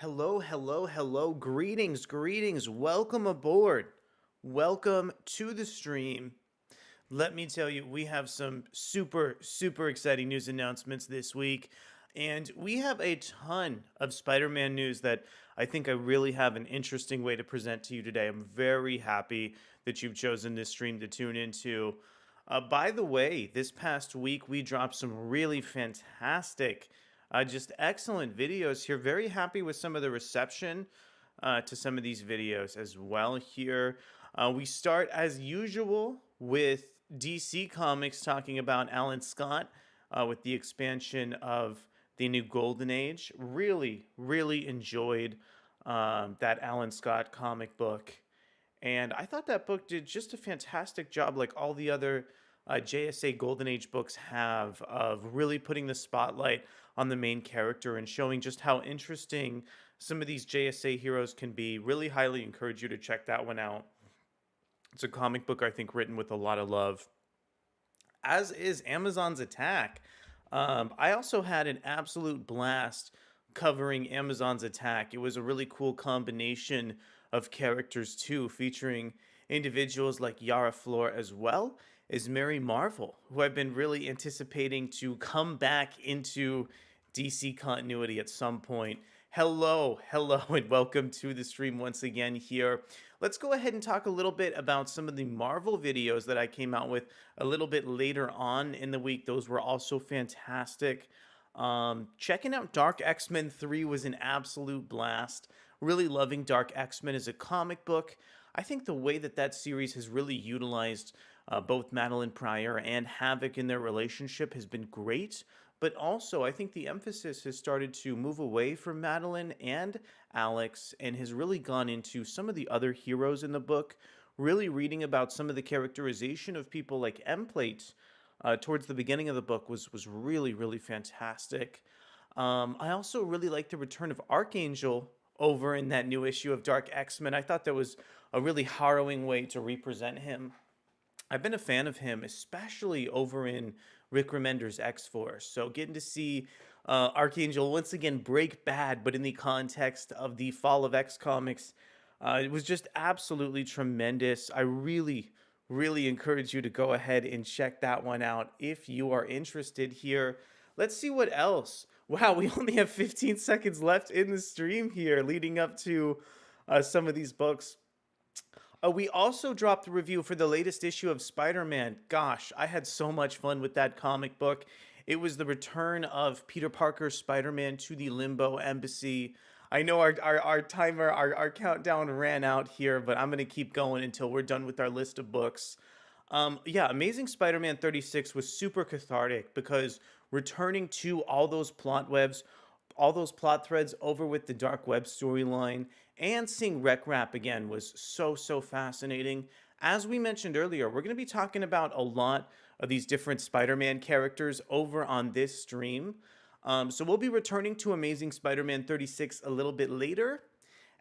Hello, hello, hello. Greetings, greetings. Welcome aboard. Welcome to the stream. Let me tell you, we have some super exciting news announcements this week. And we have a ton of Spider Man news that I think I really have an interesting way to present to you today. I'm very happy that you've chosen this stream to tune into. By the way, this past week we dropped some really fantastic, just excellent videos here. Very happy with some of the reception to some of these videos as well here. We start as usual with DC Comics talking about Alan Scott with the expansion of the new Golden Age. Really enjoyed that Alan Scott comic book. And I thought that book did just a fantastic job, like all the other JSA Golden Age books have, of really putting the spotlight on the main character and showing just how interesting some of these JSA heroes can be. Really highly encourage you to check that one out. It's a comic book, I think, written with a lot of love, as is Amazon's Attack. I also had an absolute blast covering Amazon's Attack. It was a really cool combination of characters, too, featuring individuals like Yara Flor as well as Mary Marvel, who I've been really anticipating to come back into DC continuity at some point. Hello, and welcome to the stream once again here. Let's go ahead and talk a little bit about some of the Marvel videos that I came out with a little bit later on in the week. Those were also fantastic. Checking out Dark X-Men 3 was an absolute blast. Really loving Dark X-Men as a comic book. I think the way that that series has really utilized both Madeline Pryor and Havoc in their relationship has been great. But also, I think the emphasis has started to move away from Madeline and Alex and has really gone into some of the other heroes in the book, really reading about some of the characterization of people like Emplate towards the beginning of the book was really fantastic. I also really like the return of Archangel over in that new issue of Dark X-Men. I thought that was a really harrowing way to represent him. I've been a fan of him, especially over in Rick Remender's X-Force. So getting to see Archangel once again break bad, but in the context of the Fall of X comics, it was just absolutely tremendous. I really encourage you to go ahead and check that one out if you are interested here. Let's see what else. Wow, we only have 15 seconds left in the stream here leading up to some of these books. We also dropped a review for the latest issue of Spider-Man. Gosh, I had so much fun with that comic book. It was the return of Peter Parker's Spider-Man to the Limbo Embassy. I know our timer, our countdown ran out here, but I'm going to keep going until we're done with our list of books. Yeah, Amazing Spider-Man 36 was super cathartic because returning to all those plot webs, all those plot threads over with the Dark Web storyline, and seeing Rec Rap again was so fascinating. As we mentioned earlier, we're going to be talking about a lot of these different Spider-Man characters over on this stream. So we'll be returning to Amazing Spider-Man 36 a little bit later.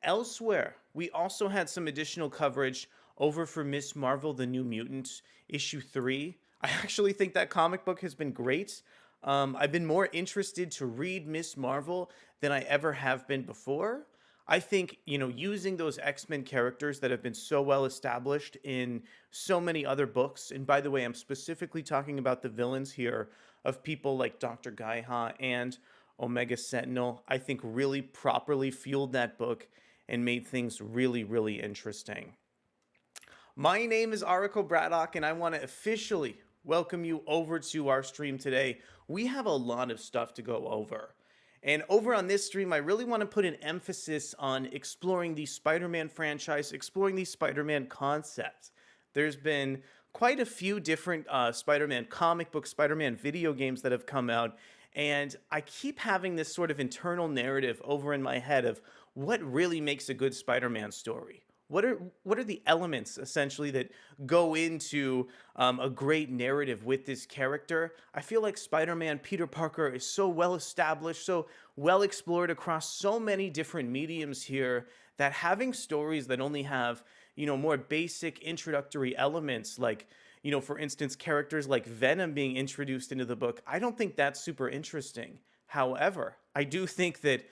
Elsewhere, we also had some additional coverage over for Miss Marvel, the New Mutant, issue 3. I actually think that comic book has been great. I've been more interested to read Miss Marvel than I ever have been before. I think, using those X-Men characters that have been so well established in so many other books, and by the way, I'm specifically talking about the villains here of people like Dr. Gaiha and Omega Sentinel, I think really properly fueled that book and made things really interesting. My name is Arakko Braddock, and I want to officially welcome you over to our stream today. We have a lot of stuff to go over. And over on this stream, I really want to put an emphasis on exploring the Spider-Man franchise, exploring the Spider-Man concepts. There's been quite a few different Spider-Man comic books, Spider-Man video games that have come out, and I keep having this sort of internal narrative over in my head of what really makes a good Spider-Man story. What are the elements essentially that go into a great narrative with this character? I feel like Spider-Man Peter Parker is so well established, so well explored across so many different mediums here that having stories that only have, more basic introductory elements like, for instance, characters like Venom being introduced into the book, I don't think that's super interesting. However, I do think that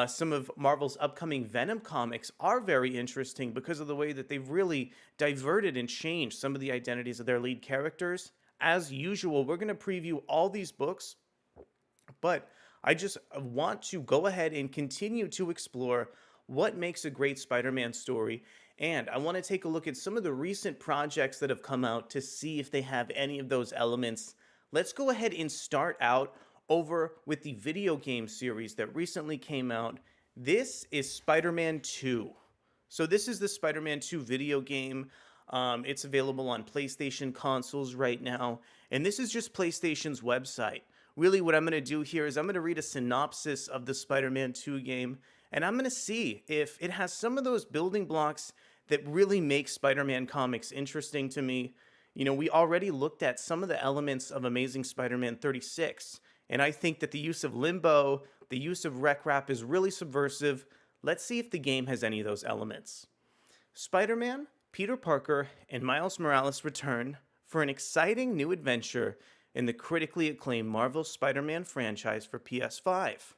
Some of Marvel's upcoming Venom comics are very interesting because of the way that they've really diverted and changed some of the identities of their lead characters. As usual, we're going to preview all these books, but I just want to go ahead and continue to explore what makes a great Spider-Man story. And I want to take a look at some of the recent projects that have come out to see if they have any of those elements. Let's go ahead and start out over with the video game series that recently came out. This is Spider-Man 2. So this is the Spider-Man 2 video game. It's available on PlayStation consoles right now. And this is just PlayStation's website. Really what I'm going to do here is I'm going to read a synopsis of the Spider-Man 2 game, and I'm going to see if it has some of those building blocks that really make Spider-Man comics interesting to me. You know, we already looked at some of the elements of Amazing Spider-Man 36, and I think that the use of limbo, the use of rec rap is really subversive. Let's see if the game has any of those elements. Spider-Man, Peter Parker, and Miles Morales return for an exciting new adventure in the critically acclaimed Marvel Spider-Man franchise for PS5.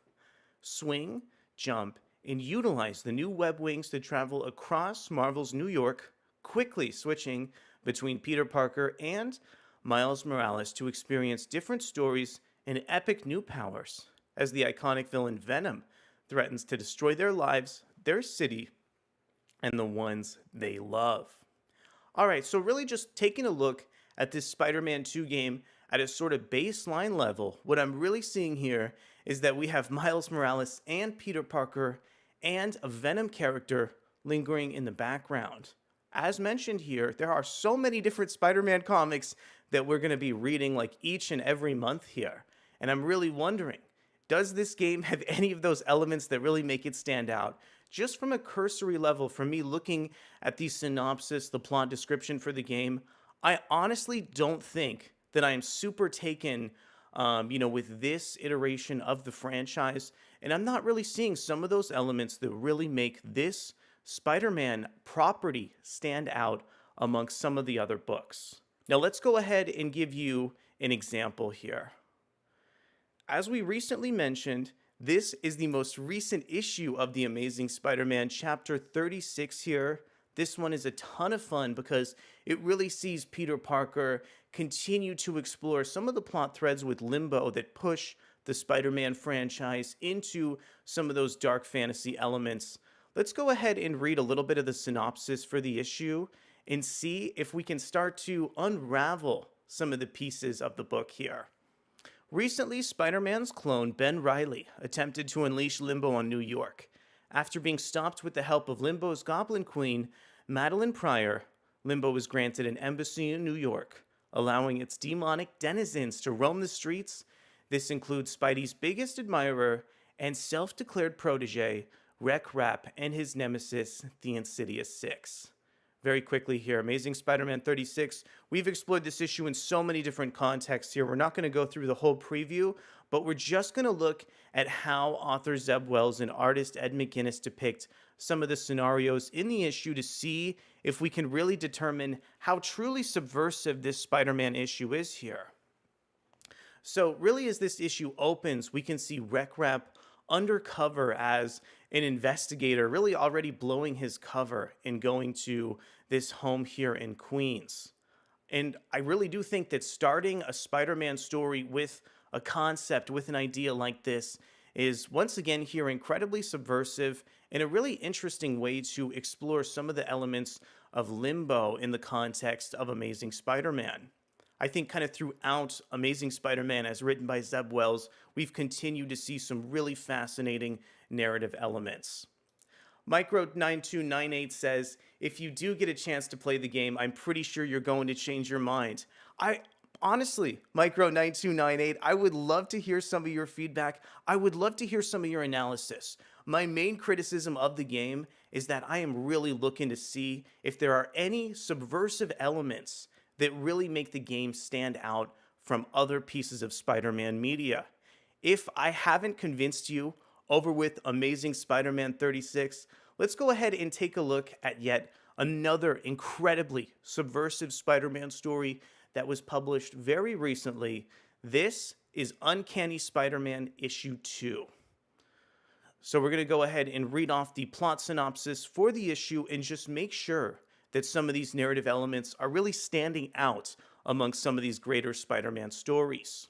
Swing, jump, and utilize the new web wings to travel across Marvel's New York, quickly switching between Peter Parker and Miles Morales to experience different stories and epic new powers as the iconic villain Venom threatens to destroy their lives, their city, and the ones they love. All right, so really just taking a look at this Spider-Man 2 game at a sort of baseline level, what I'm really seeing here is that we have Miles Morales and Peter Parker and a Venom character lingering in the background. As mentioned here, there are so many different Spider-Man comics that we're going to be reading like each and every month here. And I'm really wondering, does this game have any of those elements that really make it stand out? Just from a cursory level, from me looking at the synopsis, the plot description for the game, I honestly don't think that I am super taken, with this iteration of the franchise, and I'm not really seeing some of those elements that really make this Spider-Man property stand out amongst some of the other books. Now let's go ahead and give you an example here. As we recently mentioned, this is the most recent issue of the Amazing Spider-Man, chapter 36 here. This one is a ton of fun because it really sees Peter Parker continue to explore some of the plot threads with Limbo that push the Spider-Man franchise into some of those dark fantasy elements. Let's go ahead and read a little bit of the synopsis for the issue and see if we can start to unravel some of the pieces of the book here. Recently, Spider-Man's clone, Ben Reilly, attempted to unleash Limbo on New York. After being stopped with the help of Limbo's Goblin Queen, Madeline Pryor, Limbo was granted an embassy in New York, allowing its demonic denizens to roam the streets. This includes Spidey's biggest admirer and self-declared protege, Rec Rap, and his nemesis, the Insidious Six. Very quickly here, Amazing Spider-Man 36. We've explored this issue in so many different contexts here. We're not going to go through the whole preview, but we're just going to look at how author Zeb Wells and artist Ed McGuinness depict some of the scenarios in the issue to see if we can really determine how truly subversive this Spider-Man issue is here. So really, as this issue opens, we can see Rec Rap undercover as an investigator, really already blowing his cover and going to this home here in Queens. And I really do think that starting a Spider-Man story with a concept, with an idea like this, is once again here incredibly subversive and a really interesting way to explore some of the elements of Limbo in the context of Amazing Spider-Man. I think kind of throughout Amazing Spider-Man, as written by Zeb Wells, we've continued to see some really fascinating narrative elements. Micro9298 says, if you do get a chance to play the game, I'm pretty sure you're going to change your mind. Honestly, Micro9298, I would love to hear some of your feedback. I would love to hear some of your analysis. My main criticism of the game is that I am really looking to see if there are any subversive elements that really make the game stand out from other pieces of Spider-Man media. If I haven't convinced you over with Amazing Spider-Man 36, let's go ahead and take a look at yet another incredibly subversive Spider-Man story that was published very recently. This is Uncanny SpiderMan issue 2. So we're going to go ahead and read off the plot synopsis for the issue and just make sure that some of these narrative elements are really standing out among some of these greater Spider-Man stories.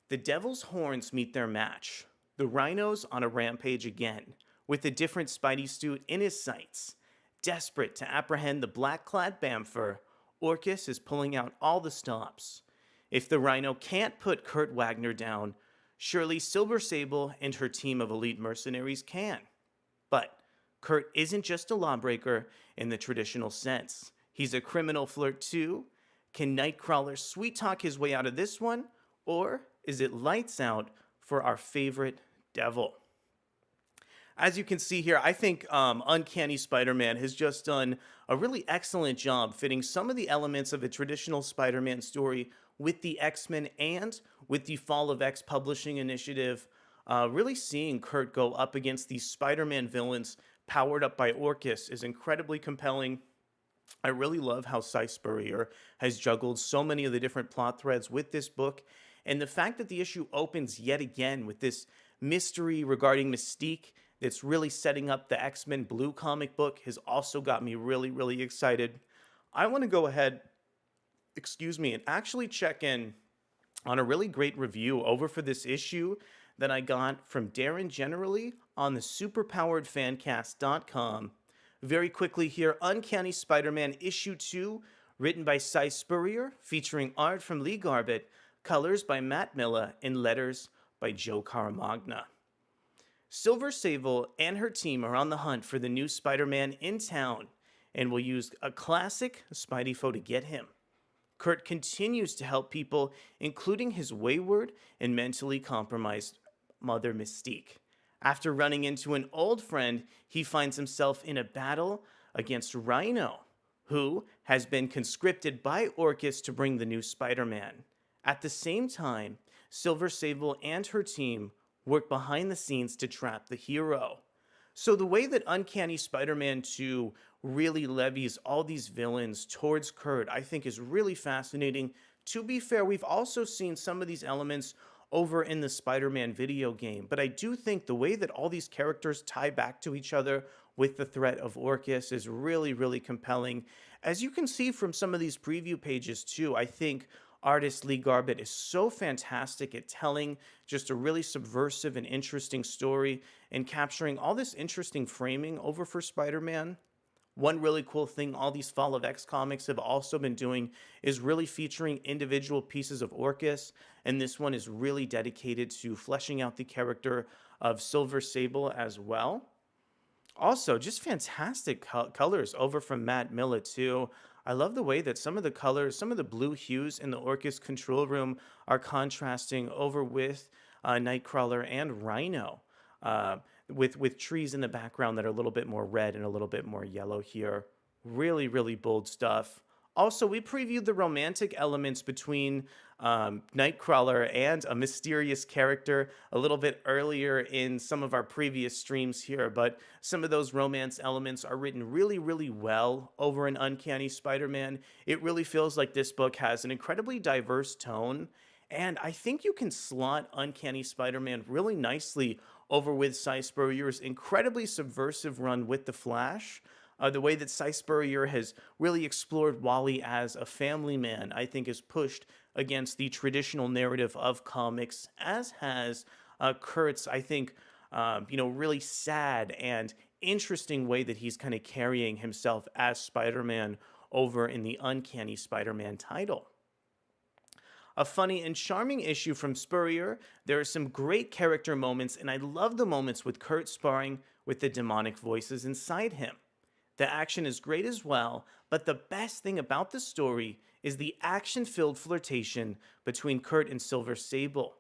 The Devil's Horns meet their match. The Rhino's on a rampage again, with a different Spidey suit in his sights. Desperate to apprehend the black-clad Bamfer, Orcus is pulling out all the stops. If the Rhino can't put Kurt Wagner down, surely Silver Sable and her team of elite mercenaries can. But Kurt isn't just a lawbreaker in the traditional sense. He's a criminal flirt too. Can Nightcrawler sweet-talk his way out of this one? Or is it lights out for our favorite devil? As you can see here, I think Uncanny Spider-Man has just done a really excellent job fitting some of the elements of a traditional Spider-Man story with the X-Men and with the Fall of X publishing initiative, really seeing Kurt go up against these Spider-Man villains powered up by Orcus is incredibly compelling. I really love how SciFi Spidey has juggled so many of the different plot threads with this book, and the fact that the issue opens yet again with this mystery regarding Mystique that's really setting up the X-Men Blue comic book has also got me really, really excited. I want to go ahead, and actually check in on a really great review over for this issue that I got from Darren Generally on the superpoweredfancast.com. Very quickly here, Uncanny Spider-Man issue 2, written by SciFi Spidey, featuring art from Lee Garbett, colors by Matt Miller, and letters by Joe Caramagna. Silver Sable and her team are on the hunt for the new Spider-Man in town and will use a classic Spidey foe to get him. Kurt continues to help people, including his wayward and mentally compromised mother Mystique. After running into an old friend, he finds himself in a battle against Rhino, who has been conscripted by Orcus to bring the new Spider-Man. At the same time, Silver Sable and her team work behind the scenes to trap the hero. So the way that Uncanny Spider-Man 2 really levies all these villains towards Kurt, I think is really fascinating. To be fair, we've also seen some of these elements over in the Spider-Man video game, but I do think the way that all these characters tie back to each other with the threat of Orcus is really, really compelling. As you can see from some of these preview pages too, I think artist Lee Garbett is so fantastic at telling just a really subversive and interesting story and capturing all this interesting framing over for Spider-Man. One really cool thing all these Fall of X comics have also been doing is really featuring individual pieces of Orcus, and this one is really dedicated to fleshing out the character of Silver Sable as well. Also, just fantastic colors over from Matt Miller too. I love the way that some of the colors, some of the blue hues in the Orcus control room are contrasting over with Nightcrawler and Rhino, with trees in the background that are a little bit more red and a little bit more yellow here. Really, really bold stuff. Also, we previewed the romantic elements between Nightcrawler and a mysterious character a little bit earlier in some of our previous streams here, but some of those romance elements are written really, really well over in Uncanny Spider-Man. It really feels like this book has an incredibly diverse tone, and I think you can slot Uncanny Spider-Man really nicely over with SciFi Spidey's incredibly subversive run with The Flash. The way that SciFi Spidey has really explored Wally as a family man, I think, is pushed against the traditional narrative of comics, as has Kurt's, I think, really sad and interesting way that he's kind of carrying himself as Spider-Man over in the Uncanny Spider-Man title. A funny and charming issue from Spurrier. There are some great character moments, and I love the moments with Kurt sparring with the demonic voices inside him. The action is great as well, but the best thing about the story is the action-filled flirtation between Kurt and Silver Sable.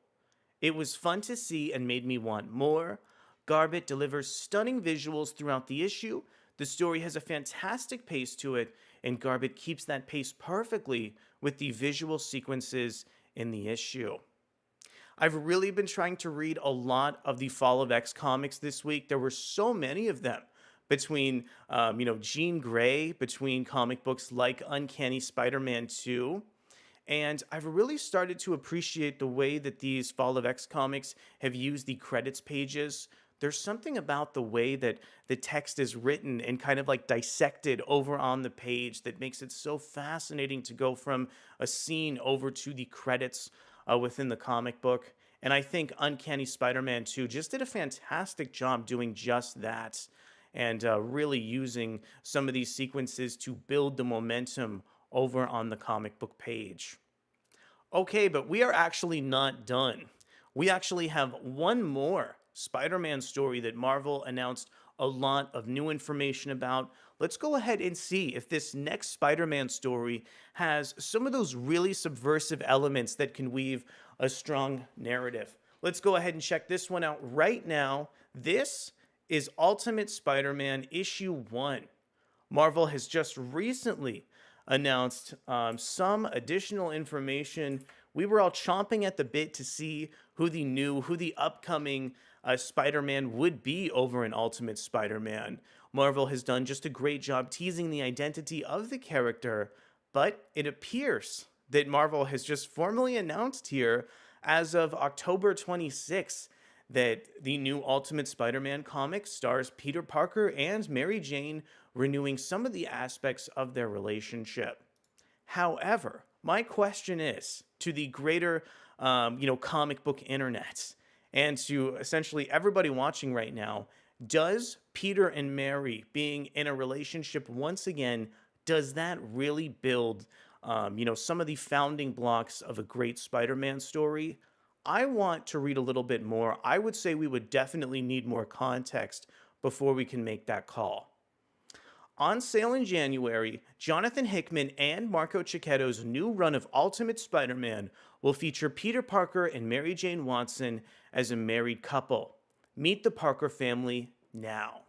It was fun to see and made me want more. Garbett delivers stunning visuals throughout the issue. The story has a fantastic pace to it, and Garbett keeps that pace perfectly with the visual sequences in the issue. I've really been trying to read a lot of the Fall of X comics this week. There were so many of them. Between, Jean Grey, between comic books like Uncanny Spider-Man 2. And I've really started to appreciate the way that these Fall of X comics have used the credits pages there's something about the way that the text is written and kind of like dissected over on the page that makes it so fascinating to go from a scene over to the credits within the comic book. And I think Uncanny Spider-Man 2 just did a fantastic job doing just that and really using some of these sequences to build the momentum over on the comic book page. Okay, but we are actually not done. We actually have one more Spider-Man story that Marvel announced a lot of new information about. Let's go ahead and see if this next Spider-Man story has some of those really subversive elements that can weave a strong narrative. Let's go ahead and check this one out right now. This is Ultimate Spider-Man issue 1. Marvel has just recently announced some additional information. We were all chomping at the bit to see who the upcoming Spider-Man would be over in Ultimate Spider-Man. Marvel has done just a great job teasing the identity of the character, but it appears that Marvel has just formally announced here as of October 26th that the new Ultimate Spider-Man comic stars Peter Parker and Mary Jane renewing some of the aspects of their relationship. However, my question is to the greater, comic book internet and to essentially everybody watching right now, does Peter and Mary being in a relationship once again, does that really build, some of the founding blocks of a great Spider-Man story? I want to read a little bit more. I would say we would definitely need more context before we can make that call. On sale in January, Jonathan Hickman and Marco Cicchetto's new run of Ultimate Spider-Man will feature Peter Parker and Mary Jane Watson as a married couple. Meet the Parker family now.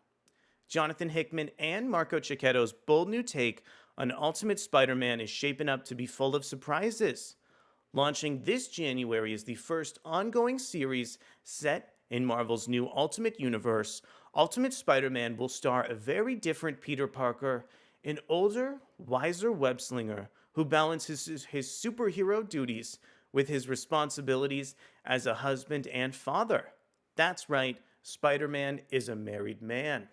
Jonathan Hickman and Marco Cicchetto's bold new take on Ultimate Spider-Man is shaping up to be full of surprises. Launching this January is the first ongoing series set in Marvel's new Ultimate Universe. Ultimate Spider-Man will star a very different Peter Parker, an older, wiser web-slinger who balances his superhero duties with his responsibilities as a husband and father. That's right, Spider-Man is a married man.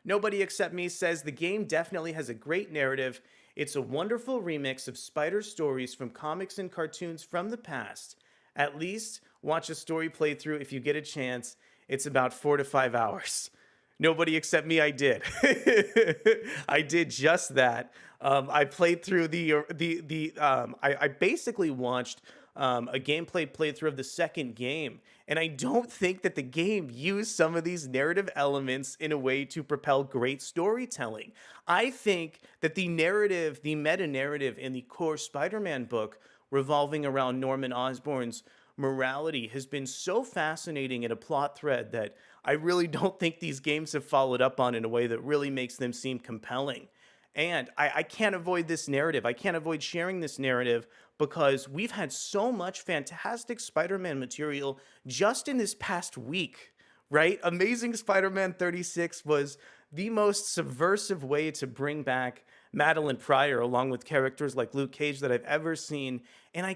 Nobody Except Me says the game definitely has a great narrative. It's a wonderful remix of Spider stories from comics and cartoons from the past. At least watch a story playthrough if you get a chance. It's about 4 to 5 hours. Nobody Except Me, I did. I did just that. I played through I basically watched a gameplay playthrough of the second game, and I don't think that the game used some of these narrative elements in a way to propel great storytelling. I think that the narrative, the meta-narrative in the core Spider-Man book revolving around Norman Osborn's morality has been so fascinating in a plot thread that I really don't think these games have followed up on in a way that really makes them seem compelling. And I can't avoid this narrative. I can't avoid sharing this narrative because we've had so much fantastic Spider-Man material just in this past week, right? Amazing Spider-Man 36 was the most subversive way to bring back Madeline Pryor along with characters like Luke Cage that I've ever seen. And I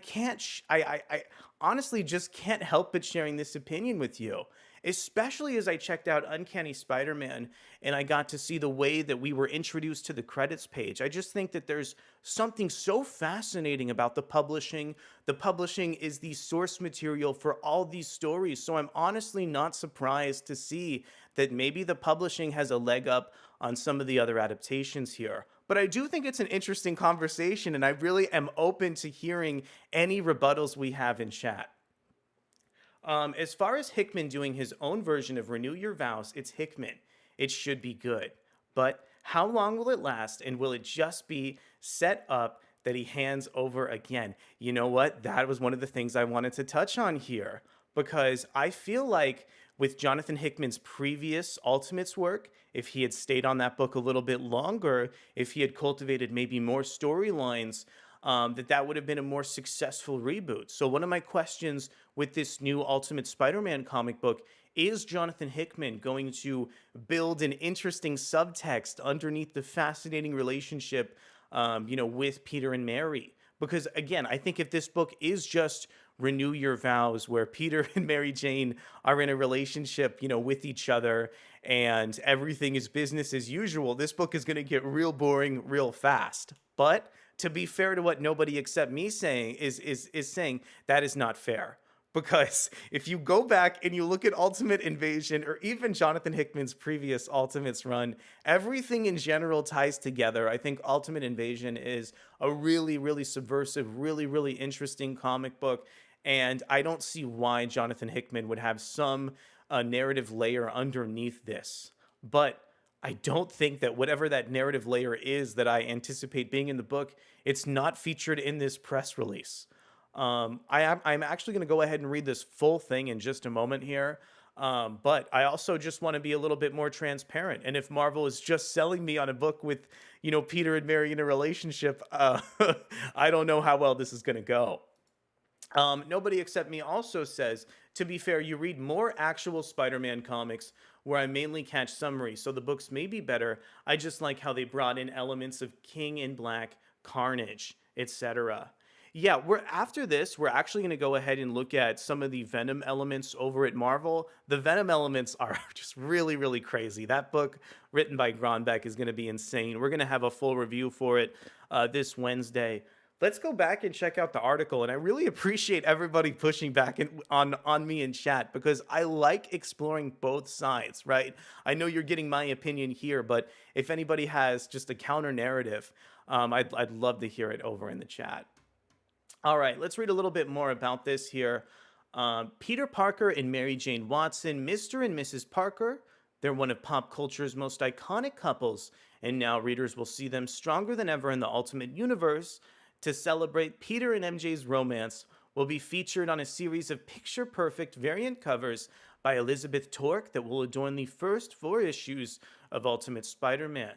honestly just can't help but sharing this opinion with you, especially as I checked out Uncanny Spider-Man and I got to see the way that we were introduced to the credits page. I just think that there's something so fascinating about the publishing. The publishing is the source material for all these stories, so I'm honestly not surprised to see that maybe the publishing has a leg up on some of the other adaptations here. But I do think it's an interesting conversation, and I really am open to hearing any rebuttals we have in chat. As far as Hickman doing his own version of Renew Your Vows, it's Hickman. It should be good. But how long will it last, and will it just be set up that he hands over again? You know what? That was one of the things I wanted to touch on here, because I feel like with Jonathan Hickman's previous Ultimates work, if he had stayed on that book a little bit longer, if he had cultivated maybe more storylines, that would have been a more successful reboot. So one of my questions with this new Ultimate Spider-Man comic book is Jonathan Hickman going to build an interesting subtext underneath the fascinating relationship, with Peter and Mary? Because again, I think if this book is just renew your vows, where Peter and Mary Jane are in a relationship, with each other, and everything is business as usual, this book is going to get real boring real fast. But to be fair to what nobody except me saying is saying, that is not fair. Because if you go back and you look at Ultimate Invasion or even Jonathan Hickman's previous Ultimates run, everything in general ties together. I think Ultimate Invasion is a really, really subversive, really, really interesting comic book. And I don't see why Jonathan Hickman would have some narrative layer underneath this. But I don't think that whatever that narrative layer is that I anticipate being in the book, it's not featured in this press release. I'm actually going to go ahead and read this full thing in just a moment here. But I also just want to be a little bit more transparent. And if Marvel is just selling me on a book with, Peter and Mary in a relationship, I don't know how well this is going to go. Nobody except me also says, to be fair, you read more actual Spider-Man comics where I mainly catch summaries, so the books may be better. I just like how they brought in elements of King in Black, Carnage, etc. Yeah, we're actually going to go ahead and look at some of the Venom elements over at Marvel. The Venom elements are just really, really crazy. That book written by Gronbeck is going to be insane. We're going to have a full review for it this Wednesday. Let's go back and check out the article. And I really appreciate everybody pushing back on me in chat, because I like exploring both sides, right? I know you're getting my opinion here, but if anybody has just a counter narrative, I'd love to hear it over in the chat. All right, let's read a little bit more about this here. Peter Parker and Mary Jane Watson, Mr. and Mrs. Parker. They're one of pop culture's most iconic couples, and now readers will see them stronger than ever in the Ultimate Universe. To celebrate Peter and MJ's romance, will be featured on a series of picture-perfect variant covers by Elizabeth Tork that will adorn the first 4 issues of Ultimate Spider-Man.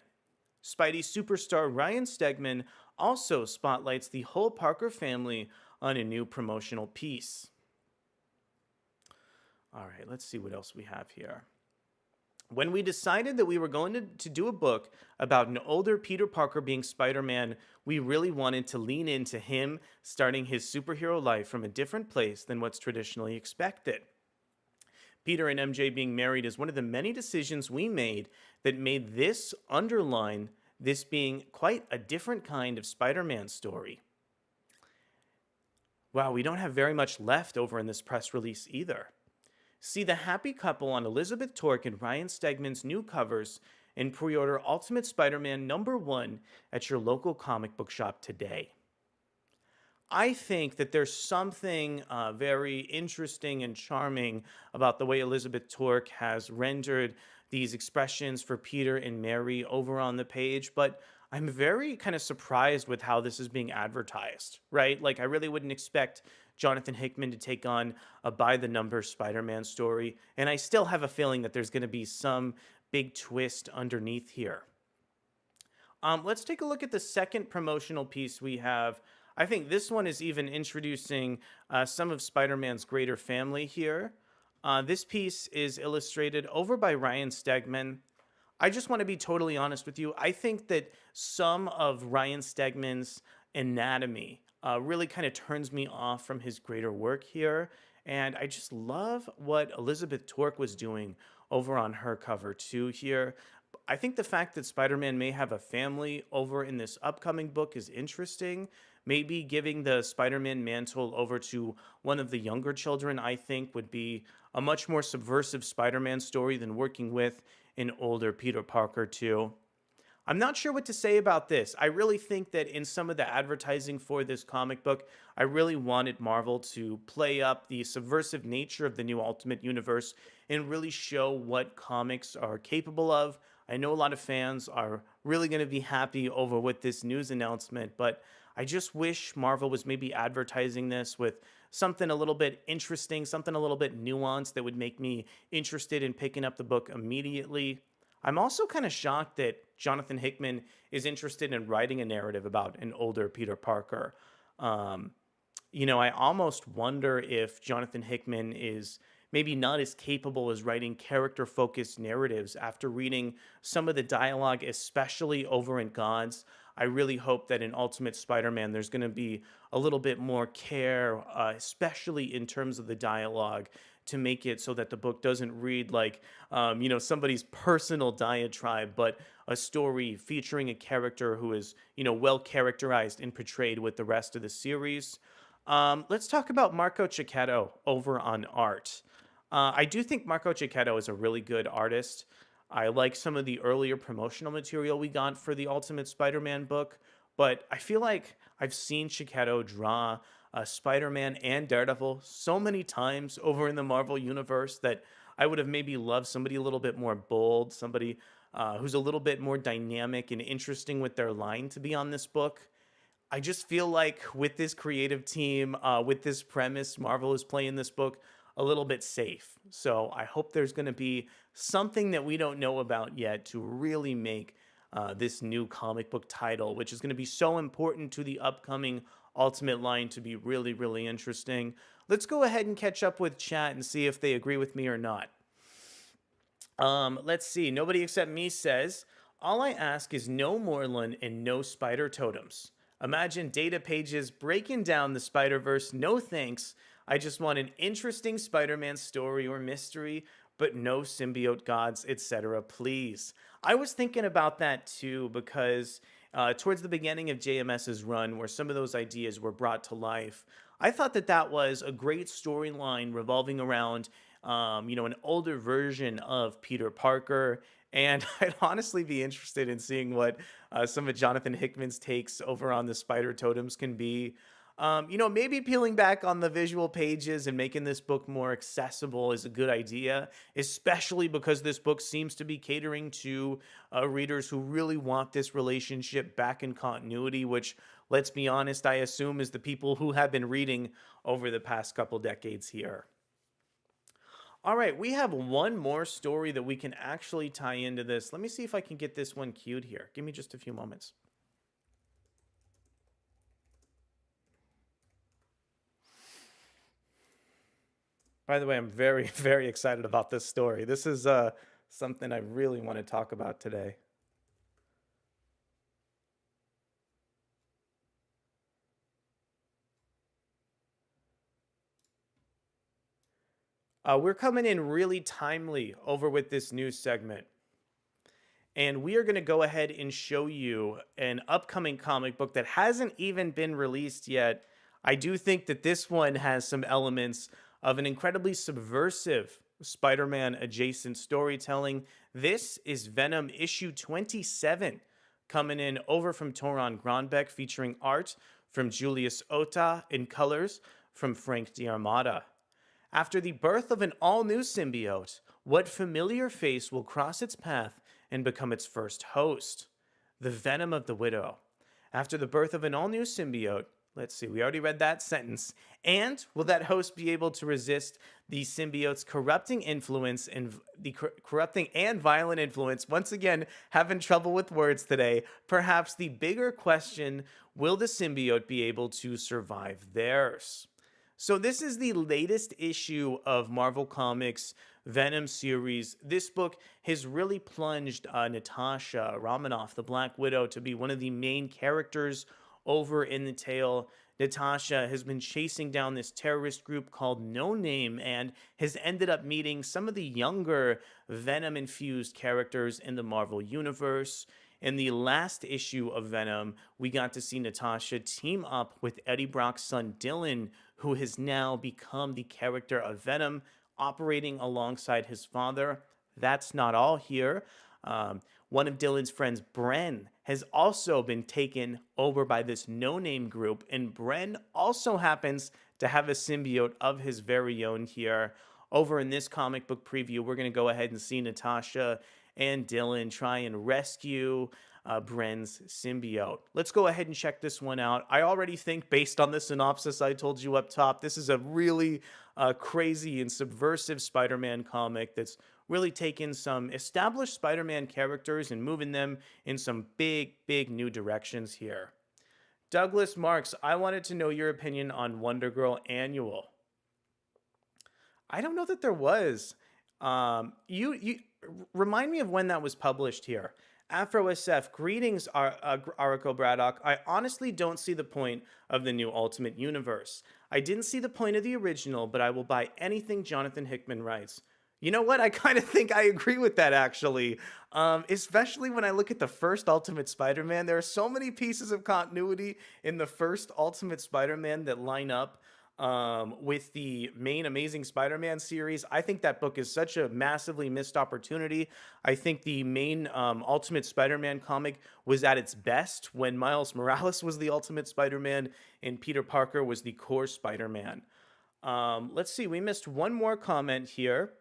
Spidey superstar Ryan Stegman also spotlights the whole Parker family on a new promotional piece. All right, let's see what else we have here. When we decided that we were going to do a book about an older Peter Parker being Spider-Man, we really wanted to lean into him starting his superhero life from a different place than what's traditionally expected. Peter and MJ being married is one of the many decisions we made that made this underline this being quite a different kind of Spider-Man story. Wow, we don't have very much left over in this press release either. See the happy couple on Elizabeth Tork and Ryan Stegman's new covers and pre-order Ultimate Spider-Man #1 at your local comic book shop today. I think that there's something very interesting and charming about the way Elizabeth Tork has rendered these expressions for Peter and Mary over on the page, but I'm very kind of surprised with how this is being advertised, right? Like, I really wouldn't expect Jonathan Hickman to take on a by-the-numbers Spider-Man story, and I still have a feeling that there's going to be some big twist underneath here. Let's take a look at the second promotional piece we have. I think this one is even introducing some of Spider-Man's greater family here. This piece is illustrated over by Ryan Stegman. I just want to be totally honest with you. I think that some of Ryan Stegman's anatomy really kind of turns me off from his greater work here. And I just love what Elizabeth Tork was doing over on her cover too here. I think the fact that Spider-Man may have a family over in this upcoming book is interesting. Maybe giving the Spider-Man mantle over to one of the younger children, I think, would be a much more subversive Spider-Man story than working with an older Peter Parker too. I'm not sure what to say about this. I really think that in some of the advertising for this comic book, I really wanted Marvel to play up the subversive nature of the new Ultimate Universe and really show what comics are capable of. I know a lot of fans are really going to be happy over with this news announcement, but I just wish Marvel was maybe advertising this with something a little bit interesting, something a little bit nuanced that would make me interested in picking up the book immediately. I'm also kind of shocked that Jonathan Hickman is interested in writing a narrative about an older Peter Parker. I almost wonder if Jonathan Hickman is maybe not as capable as writing character-focused narratives after reading some of the dialogue, especially over in Gods. I really hope that in Ultimate Spider-Man, there's going to be a little bit more care, especially in terms of the dialogue, to make it so that the book doesn't read like, somebody's personal diatribe, but a story featuring a character who is, well characterized and portrayed with the rest of the series. Let's talk about Marco Cicchetto over on art. I do think Marco Cicchetto is a really good artist. I like some of the earlier promotional material we got for the Ultimate Spider-Man book, but I feel like I've seen Cicchetto draw Spider-Man and Daredevil so many times over in the Marvel universe that I would have maybe loved somebody a little bit more bold, somebody who's a little bit more dynamic and interesting with their line to be on this book. I just feel like with this creative team, with this premise, Marvel is playing this book a little bit safe. So I hope there's going to be something that we don't know about yet to really make this new comic book title, which is going to be so important to the upcoming Ultimate line, to be really, really interesting. Let's go ahead and catch up with chat and see if they agree with me or not. Let's see. Nobody except me says, all I ask is no Moreland and no spider totems. Imagine data pages breaking down the Spider-Verse. No thanks. I just want an interesting Spider-Man story or mystery, but no symbiote gods, etc. Please. I was thinking about that too, because towards the beginning of JMS's run, where some of those ideas were brought to life, I thought that that was a great storyline revolving around, an older version of Peter Parker. And I'd honestly be interested in seeing what some of Jonathan Hickman's takes over on the spider totems can be. Maybe peeling back on the visual pages and making this book more accessible is a good idea, especially because this book seems to be catering to readers who really want this relationship back in continuity, which, let's be honest, I assume is the people who have been reading over the past couple decades here. All right, we have one more story that we can actually tie into this. Let me see if I can get this one queued here. Give me just a few moments. By the way, I'm very, very excited about this story. This is something I really want to talk about today. We're coming in really timely over with this news segment. And we are going to go ahead and show you an upcoming comic book that hasn't even been released yet. I do think that this one has some elements of an incredibly subversive Spider-Man adjacent storytelling. This is Venom issue 27, coming in over from Toron Grandbeck, featuring art from Julius Ota and colors from Frank D'Armata. After the birth of an all-new symbiote, what familiar face will cross its path and become its first host? The Venom of the Widow. After the birth of an all-new symbiote, let's see, we already read that sentence. And will that host be able to resist the symbiote's corrupting influence and the corrupting and violent influence? Once again, having trouble with words today. Perhaps the bigger question, will the symbiote be able to survive theirs? So this is the latest issue of Marvel Comics' Venom series. This book has really plunged Natasha Romanoff, the Black Widow, to be one of the main characters over in the tale. Natasha has been chasing down this terrorist group called No Name and has ended up meeting some of the younger Venom-infused characters in the Marvel Universe. In the last issue of Venom, we got to see Natasha team up with Eddie Brock's son Dylan, who has now become the character of Venom, operating alongside his father. That's not all here. One of Dylan's friends, Bren, has also been taken over by this no-name group, and Bren also happens to have a symbiote of his very own here. Over in this comic book preview, we're going to go ahead and see Natasha and Dylan try and rescue Bren's symbiote. Let's go ahead and check this one out. I already think, based on the synopsis I told you up top, this is a really crazy and subversive Spider-Man comic that's really taken some established Spider-Man characters and moving them in some big, big new directions here. Douglas Marks, I wanted to know your opinion on Wonder Girl Annual. I don't know that there was. You remind me of when that was published here. Afro SF, greetings, Arakko Braddock. I honestly don't see the point of the new Ultimate Universe. I didn't see the point of the original, but I will buy anything Jonathan Hickman writes. You know what? I kind of think I agree with that, actually. Especially when I look at the first Ultimate Spider Man. There are so many pieces of continuity in the first Ultimate Spider Man that line up with the main Amazing Spider Man series. I think that book is such a massively missed opportunity. I think the main Ultimate Spider Man comic was at its best when Miles Morales was the Ultimate Spider Man and Peter Parker was the core Spider Man. Let's see, we missed one more comment here.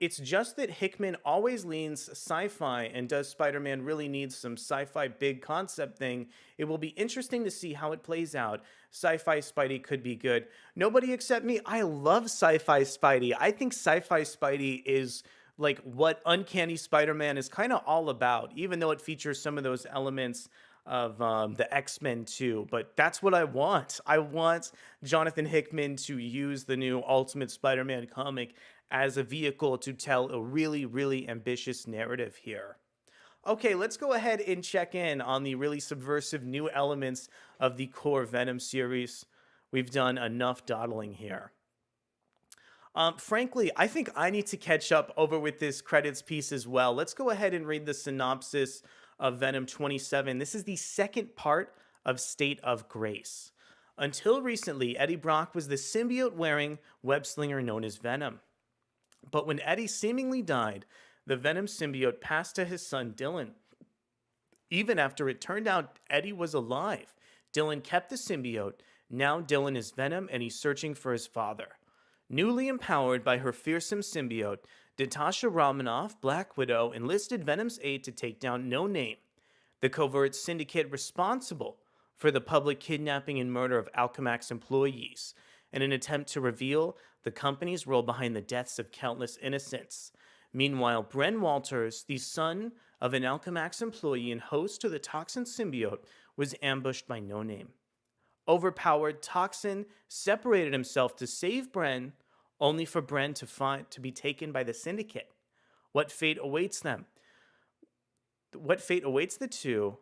It's just that Hickman always leans sci-fi, and does Spider-Man really need some sci-fi big concept thing? It will be interesting to see how it plays out. SciFi Spidey could be good. Nobody except me. I love SciFi Spidey. I think SciFi Spidey is like what Uncanny SpiderMan is kind of all about, even though it features some of those elements of the X-Men too. But that's what I want. I want Jonathan Hickman to use the new Ultimate Spider-Man comic as a vehicle to tell a really, really ambitious narrative here. Okay, let's go ahead and check in on the really subversive new elements of the core Venom series. We've done enough dawdling here. Frankly, I think I need to catch up over with this credits piece as well. Let's go ahead and read the synopsis of Venom 27. This is the second part of State of Grace. Until recently, Eddie Brock was the symbiote-wearing web-slinger known as Venom. But when Eddie seemingly died, the Venom symbiote passed to his son Dylan. Even after it turned out Eddie was alive, Dylan kept the symbiote. Now Dylan is Venom and he's searching for his father. Newly empowered by her fearsome symbiote, Natasha Romanoff, Black Widow, enlisted Venom's aid to take down No Name, the covert syndicate responsible for the public kidnapping and murder of Alchemax employees, in an attempt to reveal the company's role behind the deaths of countless innocents. Meanwhile, Bren Walters, the son of an Alchemax employee and host to the Toxin symbiote, was ambushed by No Name. Overpowered, Toxin separated himself to save Bren, only for Bren to be taken by the syndicate. What fate awaits them? What fate awaits the two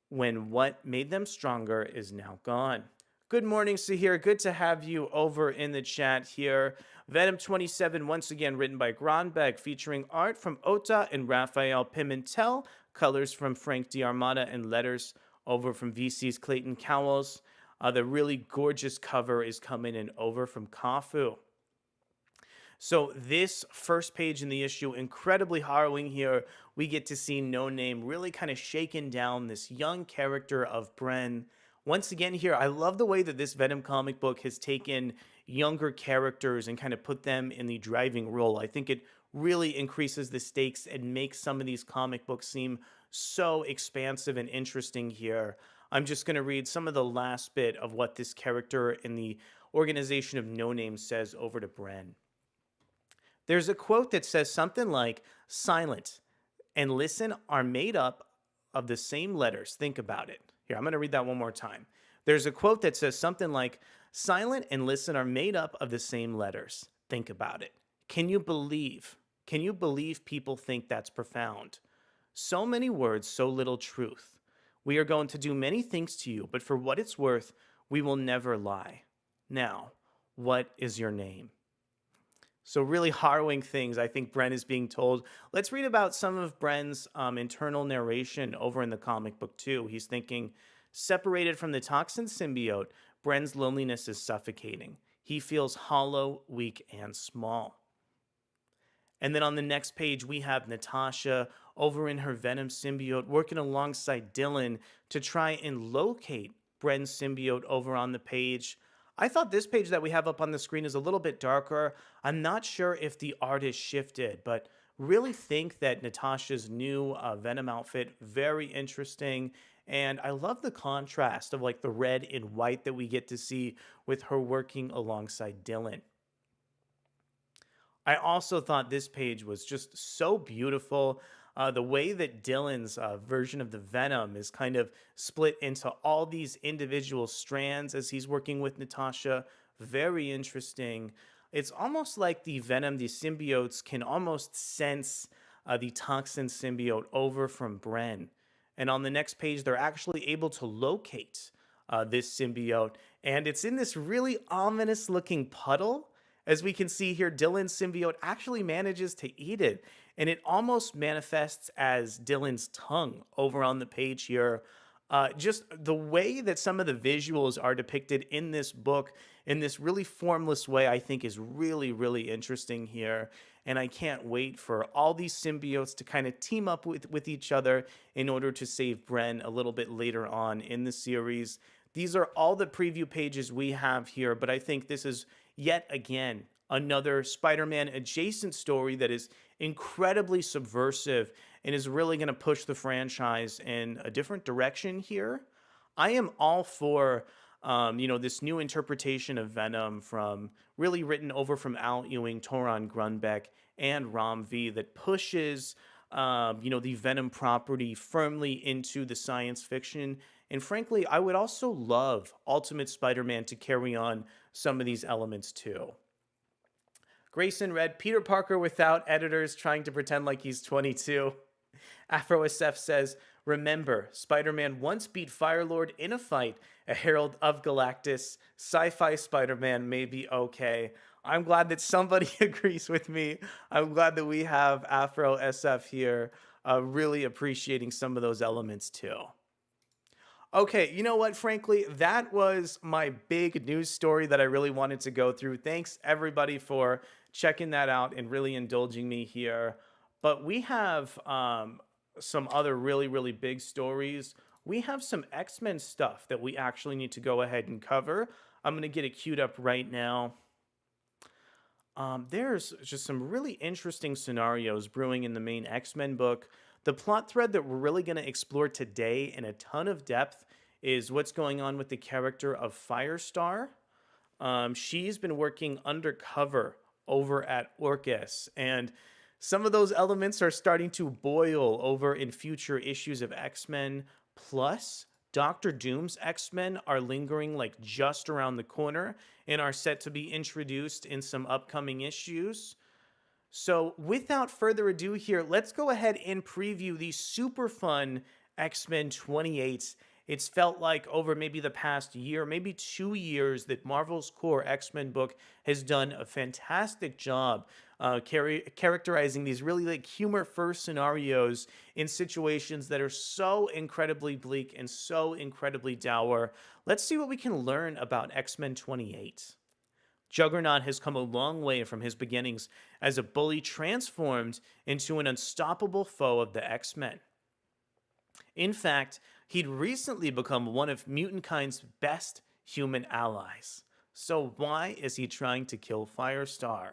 when what made them stronger is now gone? Good morning, Sahir. Good to have you over in the chat here. Venom 27, once again written by Gronbeck, featuring art from Ota and Raphael Pimentel, colors from Frank D'Armata, and letters over from VC's Clayton Cowles. The really gorgeous cover is coming in over from Kafu. So this first page in the issue, incredibly harrowing here. We get to see No Name really kind of shaking down this young character of Bren. Once again here, I love the way that this Venom comic book has taken younger characters and kind of put them in the driving role. I think it really increases the stakes and makes some of these comic books seem so expansive and interesting here. I'm just going to read some of the last bit of what this character in the organization of No Name says over to Bren. There's a quote that says something like, "Silent and listen are made up of the same letters. Think about it." Here, I'm going to read that one more time. There's a quote that says something like, "Silent and listen are made up of the same letters. Think about it." Can you believe people think that's profound? So many words, so little truth. We are going to do many things to you, but for what it's worth, we will never lie. Now, what is your name? So really harrowing things I think Bren is being told. Let's read about some of Bren's internal narration over in the comic book too. He's thinking, separated from the Toxin symbiote, Bren's loneliness is suffocating. He feels hollow, weak, and small. And then on the next page, we have Natasha over in her Venom symbiote working alongside Dylan to try and locate Bren's symbiote over on the page. I thought this page that we have up on the screen is a little bit darker. I'm not sure if the artist shifted, but really think that Natasha's new Venom outfit, very interesting. And I love the contrast of like the red and white that we get to see with her working alongside Dylan. I also thought this page was just so beautiful. The way that Dylan's version of the Venom is kind of split into all these individual strands as he's working with Natasha. Very interesting. It's almost like the Venom, the symbiotes, can almost sense the toxin symbiote over from Bren. And on the next page, they're actually able to locate this symbiote. And it's in this really ominous looking puddle. As we can see here, Dylan's symbiote actually manages to eat it. And it almost manifests as Dylan's tongue over on the page here. Just the way that some of the visuals are depicted in this book in this really formless way, I think is really, really interesting here. And I can't wait for all these symbiotes to kind of team up with each other in order to save Bren a little bit later on in the series. These are all the preview pages we have here, but I think this is yet again another Spider-Man adjacent story that is incredibly subversive and is really going to push the franchise in a different direction here. I am all for this new interpretation of Venom from really written over from Al Ewing, Toron Grunbeck, and Ram V that pushes, the Venom property firmly into the science fiction. And frankly, I would also love Ultimate Spider-Man to carry on some of these elements too. Grayson read, Peter Parker without editors trying to pretend like he's 22. Afro SF says, remember, Spider-Man once beat Firelord in a fight, a Herald of Galactus. SciFi Spider-Man may be okay. I'm glad that somebody agrees with me. I'm glad that we have Afro SF here really appreciating some of those elements too. Okay, you know what? Frankly, that was my big news story that I really wanted to go through. Thanks, everybody, for checking that out and really indulging me here. But we have some other really, really big stories. We have some X-Men stuff that we actually need to go ahead and cover. I'm going to get it queued up right now. There's just some really interesting scenarios brewing in the main X-Men book. The plot thread that we're really going to explore today in a ton of depth is what's going on with the character of Firestar. She's been working undercover over at Orcus, and some of those elements are starting to boil over in future issues of X-Men. Plus, Doctor Doom's X-Men are lingering like just around the corner and are set to be introduced in some upcoming issues. So without further ado here, let's go ahead and preview the super fun X-Men 28. It's felt like over maybe the past year, maybe 2 years, that Marvel's core X-Men book has done a fantastic job characterizing these really like humor-first scenarios in situations that are so incredibly bleak and so incredibly dour. Let's see what we can learn about X-Men 28. Juggernaut has come a long way from his beginnings as a bully transformed into an unstoppable foe of the X-Men. In fact, he'd recently become one of Mutant-Kind's best human allies. So why is he trying to kill Firestar?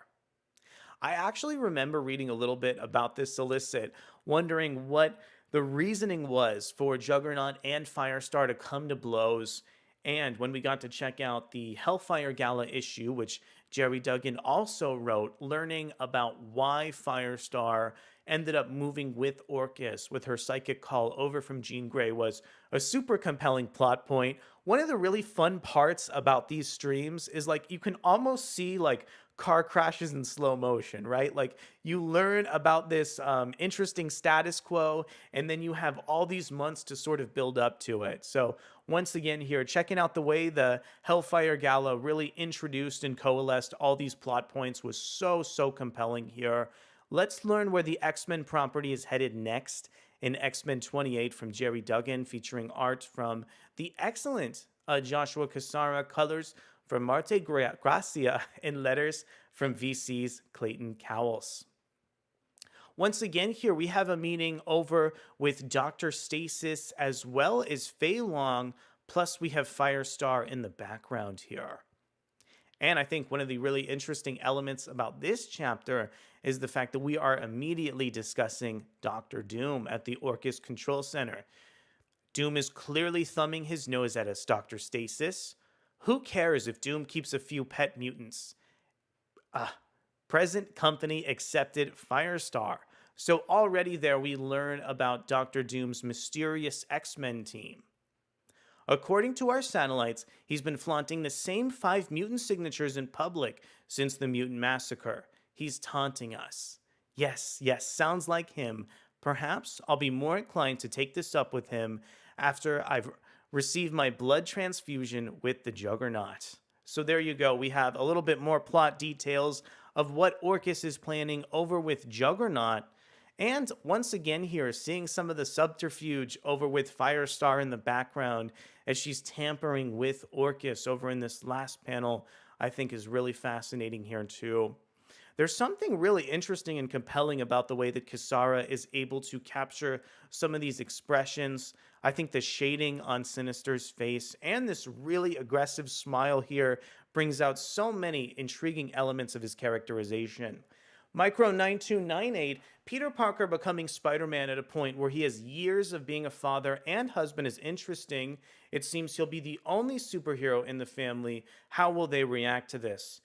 I actually remember reading a little bit about this solicit, wondering what the reasoning was for Juggernaut and Firestar to come to blows. And when we got to check out the Hellfire Gala issue, which Jerry Duggan also wrote, learning about why Firestar ended up moving with Orcus with her psychic call over from Jean Grey was a super compelling plot point. One of the really fun parts about these streams is like you can almost see like car crashes in slow motion, right? Like you learn about this interesting status quo, and then you have all these months to sort of build up to it. So once again here, checking out the way the Hellfire Gala really introduced and coalesced all these plot points was so compelling here. Let's learn where the X-Men property is headed next in X-Men 28 from Jerry Duggan, featuring art from the excellent Joshua Cassara, colors from Marte Gracia, and letters from VC's Clayton Cowles. Once again here, we have a meeting over with Dr. Stasis as well as Fei Long, plus we have Firestar in the background here. And I think one of the really interesting elements about this chapter is the fact that we are immediately discussing Dr. Doom at the Orcus Control Center. Doom is clearly thumbing his nose at us, Dr. Stasis. Who cares if Doom keeps a few pet mutants? Present company accepted Firestar. So already there we learn about Dr. Doom's mysterious X-Men team. According to our satellites, he's been flaunting the same 5 mutant signatures in public since the Mutant Massacre. He's taunting us. Yes, yes, sounds like him. Perhaps I'll be more inclined to take this up with him after I've received my blood transfusion with the Juggernaut. So there you go. We have a little bit more plot details of what Orcus is planning over with Juggernaut. And once again, here, seeing some of the subterfuge over with Firestar in the background as she's tampering with Orcus over in this last panel, I think is really fascinating here, too. There's something really interesting and compelling about the way that Kisara is able to capture some of these expressions. I think the shading on Sinister's face and this really aggressive smile here brings out so many intriguing elements of his characterization. Micro 9298, Peter Parker becoming Spider Man at a point where he has years of being a father and husband is interesting. It seems he'll be the only superhero in the family. How will they react to this?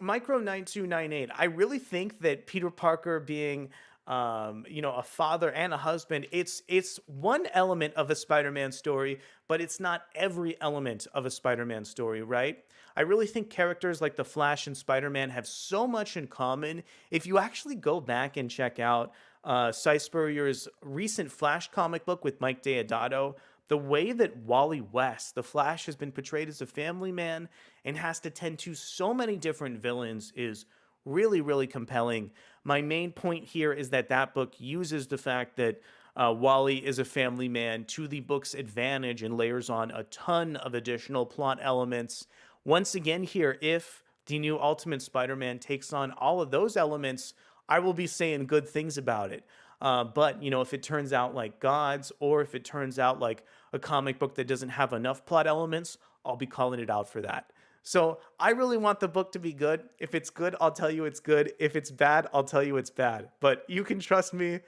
Micro 9298, I really think that Peter Parker being a father and a husband, it's one element of a Spider-Man story, but it's not every element of a Spider-Man story, right? I really think characters like the Flash and Spider-Man have so much in common. If you actually go back and check out Cy Spurrier's recent Flash comic book with Mike Deodato, the way that Wally West, the Flash, has been portrayed as a family man and has to tend to so many different villains is really, really compelling. My main point here is that that book uses the fact that Wally is a family man to the book's advantage and layers on a ton of additional plot elements. Once again, here, if the new Ultimate Spider Man takes on all of those elements, I will be saying good things about it. But if it turns out like Gods, or if it turns out like a comic book that doesn't have enough plot elements, I'll be calling it out for that. So I really want the book to be good. If it's good, I'll tell you it's good. If it's bad, I'll tell you it's bad. But you can trust me,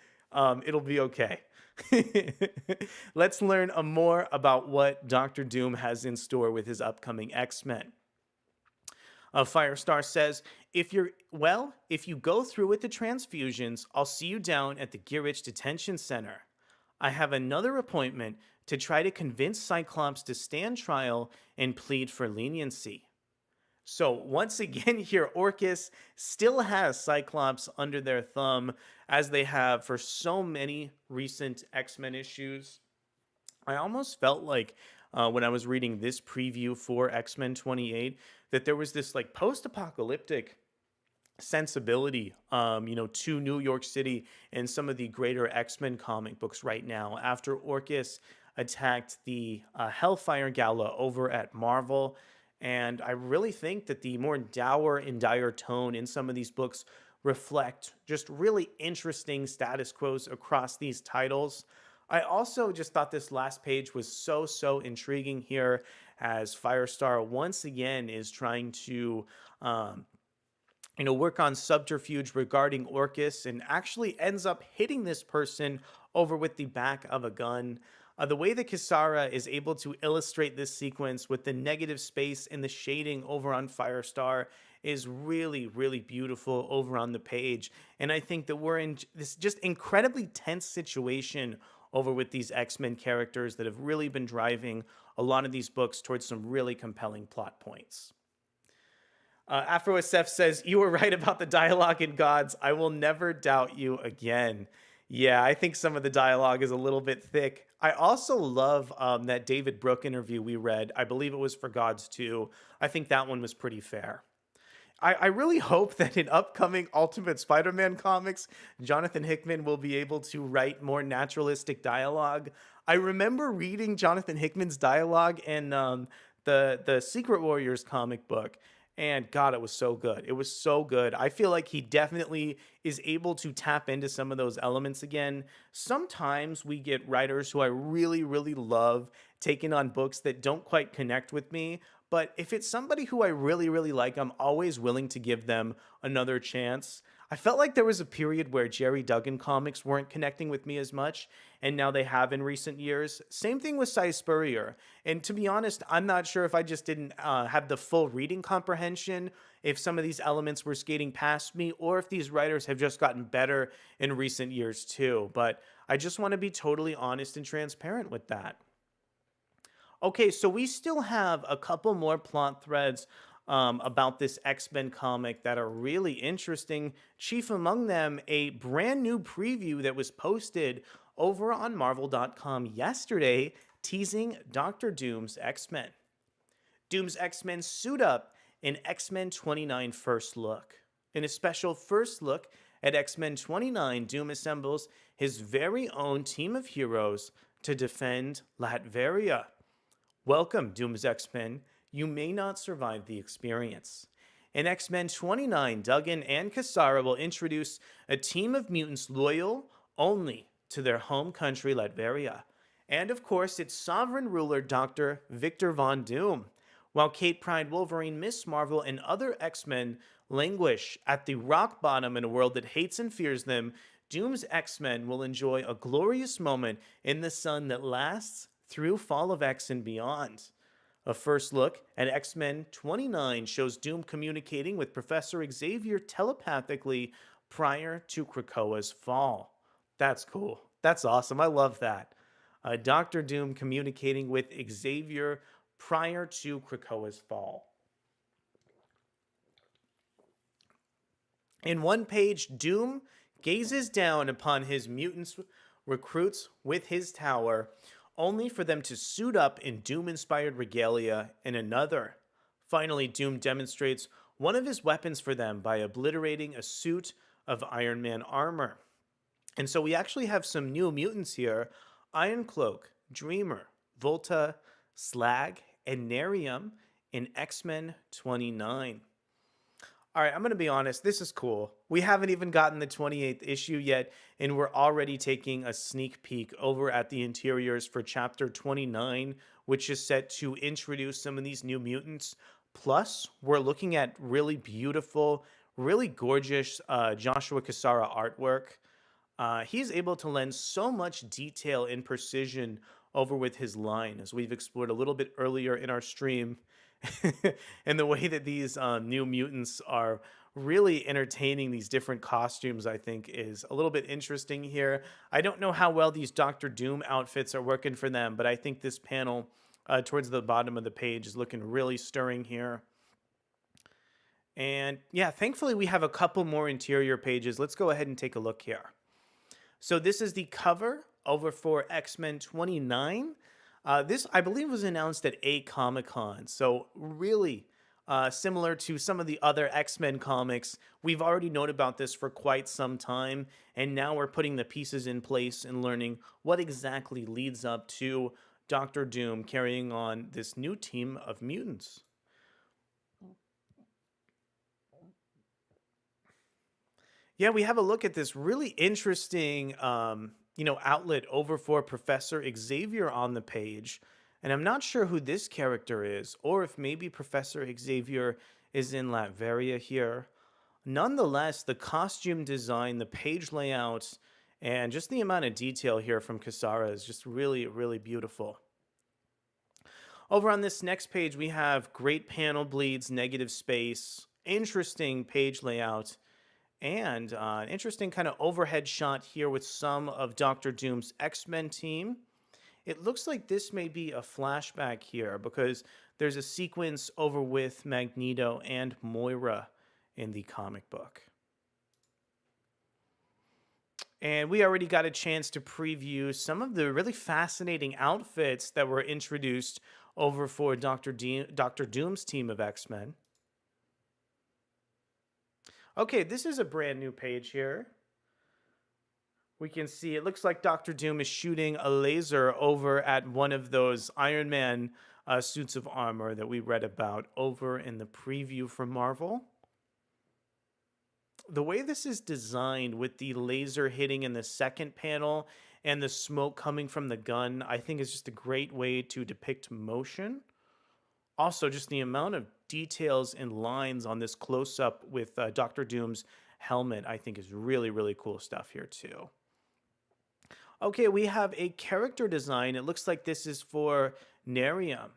it'll be okay. Let's learn more about what Doctor Doom has in store with his upcoming X-Men. Firestar says, if you go through with the transfusions, I'll see you down at the Gearich Detention Center. I have another appointment to try to convince Cyclops to stand trial and plead for leniency. So once again here, Orcus still has Cyclops under their thumb, as they have for so many recent X-Men issues. I almost felt like when I was reading this preview for X-Men 28 that there was this like post-apocalyptic sensibility to New York City and some of the greater X-Men comic books right now after Orcus attacked the Hellfire Gala over at Marvel. And I really think that the more dour and dire tone in some of these books reflect just really interesting status quos across these titles. I also just thought this last page was so intriguing here, as Firestar once again is trying to work on subterfuge regarding Orcus and actually ends up hitting this person over with the back of a gun. The way that Kisara is able to illustrate this sequence with the negative space and the shading over on Firestar is really, really beautiful over on the page. And I think that we're in this just incredibly tense situation over with these X-Men characters that have really been driving a lot of these books towards some really compelling plot points. AfroSF says, you were right about the dialogue in Gods. I will never doubt you again. Yeah, I think some of the dialogue is a little bit thick. I also love that David Brooke interview we read. I believe it was for Gods 2. I think that one was pretty fair. I really hope that in upcoming Ultimate Spider-Man comics, Jonathan Hickman will be able to write more naturalistic dialogue. I remember reading Jonathan Hickman's dialogue in the Secret Warriors comic book, and God, it was so good. It was so good. I feel like he definitely is able to tap into some of those elements again. Sometimes we get writers who I really, really love taking on books that don't quite connect with me. But if it's somebody who I really, really like, I'm always willing to give them another chance. I felt like there was a period where Jerry Duggan comics weren't connecting with me as much, and now they have in recent years. Same thing with Cy Spurrier. And to be honest, I'm not sure if I just didn't have the full reading comprehension, if some of these elements were skating past me, or if these writers have just gotten better in recent years too. But I just want to be totally honest and transparent with that. Okay, so we still have a couple more plot threads about this X-Men comic that are really interesting. Chief among them, a brand new preview that was posted over on Marvel.com yesterday, teasing Doctor Doom's X-Men. Doom's X-Men suit up in X-Men 29 First Look. In a special first look at X-Men 29, Doom assembles his very own team of heroes to defend Latveria. Welcome, Doom's X-Men. You may not survive the experience. In X-Men 29, Duggan and Cassara will introduce a team of mutants loyal only to their home country, Latveria. And of course, its sovereign ruler, Dr. Victor Von Doom. While Kate Pryde, Wolverine, Miss Marvel, and other X-Men languish at the rock bottom in a world that hates and fears them, Doom's X-Men will enjoy a glorious moment in the sun that lasts through Fall of X and beyond. A first look at X-Men 29 shows Doom communicating with Professor Xavier telepathically prior to Krakoa's fall. That's cool. That's awesome. I love that. Dr. Doom communicating with Xavier prior to Krakoa's fall. In one page, Doom gazes down upon his mutants recruits with his tower, only for them to suit up in Doom-inspired regalia in another. Finally, Doom demonstrates one of his weapons for them by obliterating a suit of Iron Man armor. And so we actually have some new mutants here: Iron Cloak, Dreamer, Volta, Slag, and Nerium in X-Men 29. All right, I'm going to be honest, this is cool. We haven't even gotten the 28th issue yet, and we're already taking a sneak peek over at the interiors for chapter 29, which is set to introduce some of these new mutants. Plus, we're looking at really beautiful, really gorgeous Joshua Cassara artwork. He's able to lend so much detail and precision over with his line, as we've explored a little bit earlier in our stream. And the way that these new mutants are really entertaining these different costumes, I think, is a little bit interesting here. I don't know how well these Doctor Doom outfits are working for them, but I think this panel towards the bottom of the page is looking really stirring here. And yeah, thankfully we have a couple more interior pages. Let's go ahead and take a look here. So this is the cover over for X-Men 29. This, I believe, was announced at a Comic-Con. So really similar to some of the other X-Men comics. We've already known about this for quite some time, and now we're putting the pieces in place and learning what exactly leads up to Doctor Doom carrying on this new team of mutants. Yeah, we have a look at this really interesting outlet over for Professor Xavier on the page. And I'm not sure who this character is, or if maybe Professor Xavier is in Latveria here. Nonetheless, the costume design, the page layout, and just the amount of detail here from Cassara is just really, really beautiful. Over on this next page, we have great panel bleeds, negative space, interesting page layout, and an interesting kind of overhead shot here with some of Doctor Doom's X-Men team. It looks like this may be a flashback here because there's a sequence over with Magneto and Moira in the comic book. And we already got a chance to preview some of the really fascinating outfits that were introduced over for Doctor Doom's team of X-Men. Okay, this is a brand new page here. We can see it looks like Doctor Doom is shooting a laser over at one of those Iron Man suits of armor that we read about over in the preview from Marvel. The way this is designed with the laser hitting in the second panel and the smoke coming from the gun, I think is just a great way to depict motion. Also, just the amount of details and lines on this close-up with Doctor Doom's helmet, I think is really, really cool stuff here too. Okay, we have a character design. It looks like this is for Nerium.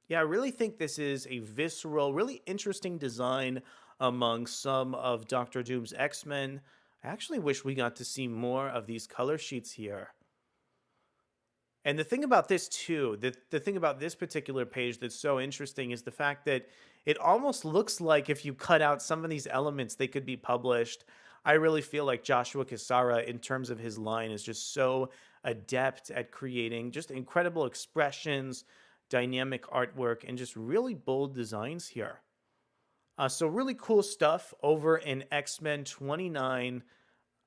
Yeah, I really think this is a visceral, really interesting design among some of Doctor Doom's X-Men. I actually wish we got to see more of these color sheets here. And the thing about this too, the thing about this particular page that's so interesting is the fact that it almost looks like if you cut out some of these elements, they could be published. I really feel like Joshua Cassara, in terms of his line, is just so adept at creating just incredible expressions, dynamic artwork, and just really bold designs here. So really cool stuff over in X-Men 29.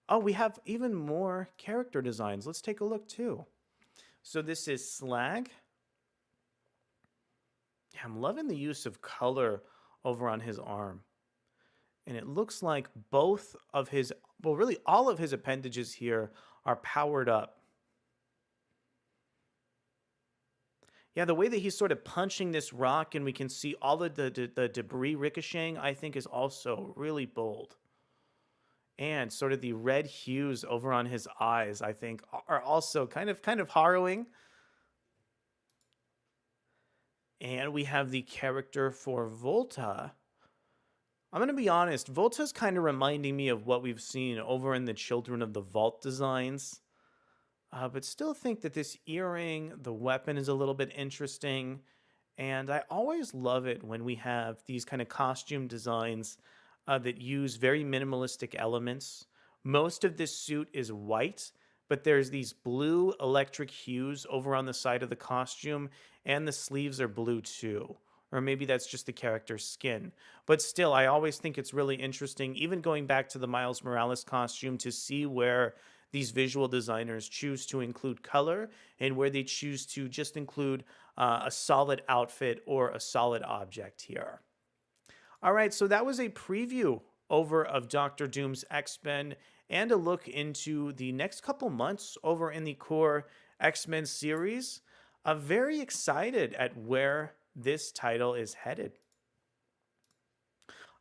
Oh, we have even more character designs. Let's take a look too. So this is Slag. Yeah, I'm loving the use of color over on his arm. And it looks like both of his, well, really all of his appendages here are powered up. Yeah, the way that he's sort of punching this rock and we can see all of the debris ricocheting, I think is also really bold. And sort of the red hues over on his eyes, I think, are also kind of harrowing. And we have the character for Volta. I'm going to be honest, Volta's kind of reminding me of what we've seen over in the Children of the Vault designs. But still think that this earring, the weapon is a little bit interesting. And I always love it when we have these kind of costume designs that use very minimalistic elements. Most of this suit is white, but there's these blue electric hues over on the side of the costume, and the sleeves are blue too. Or maybe that's just the character's skin. But still, I always think it's really interesting, even going back to the Miles Morales costume, to see where these visual designers choose to include color and where they choose to just include a solid outfit or a solid object here. All right, so that was a preview over of Doctor Doom's X-Men and a look into the next couple months over in the core X-Men series. I'm very excited at where this title is headed.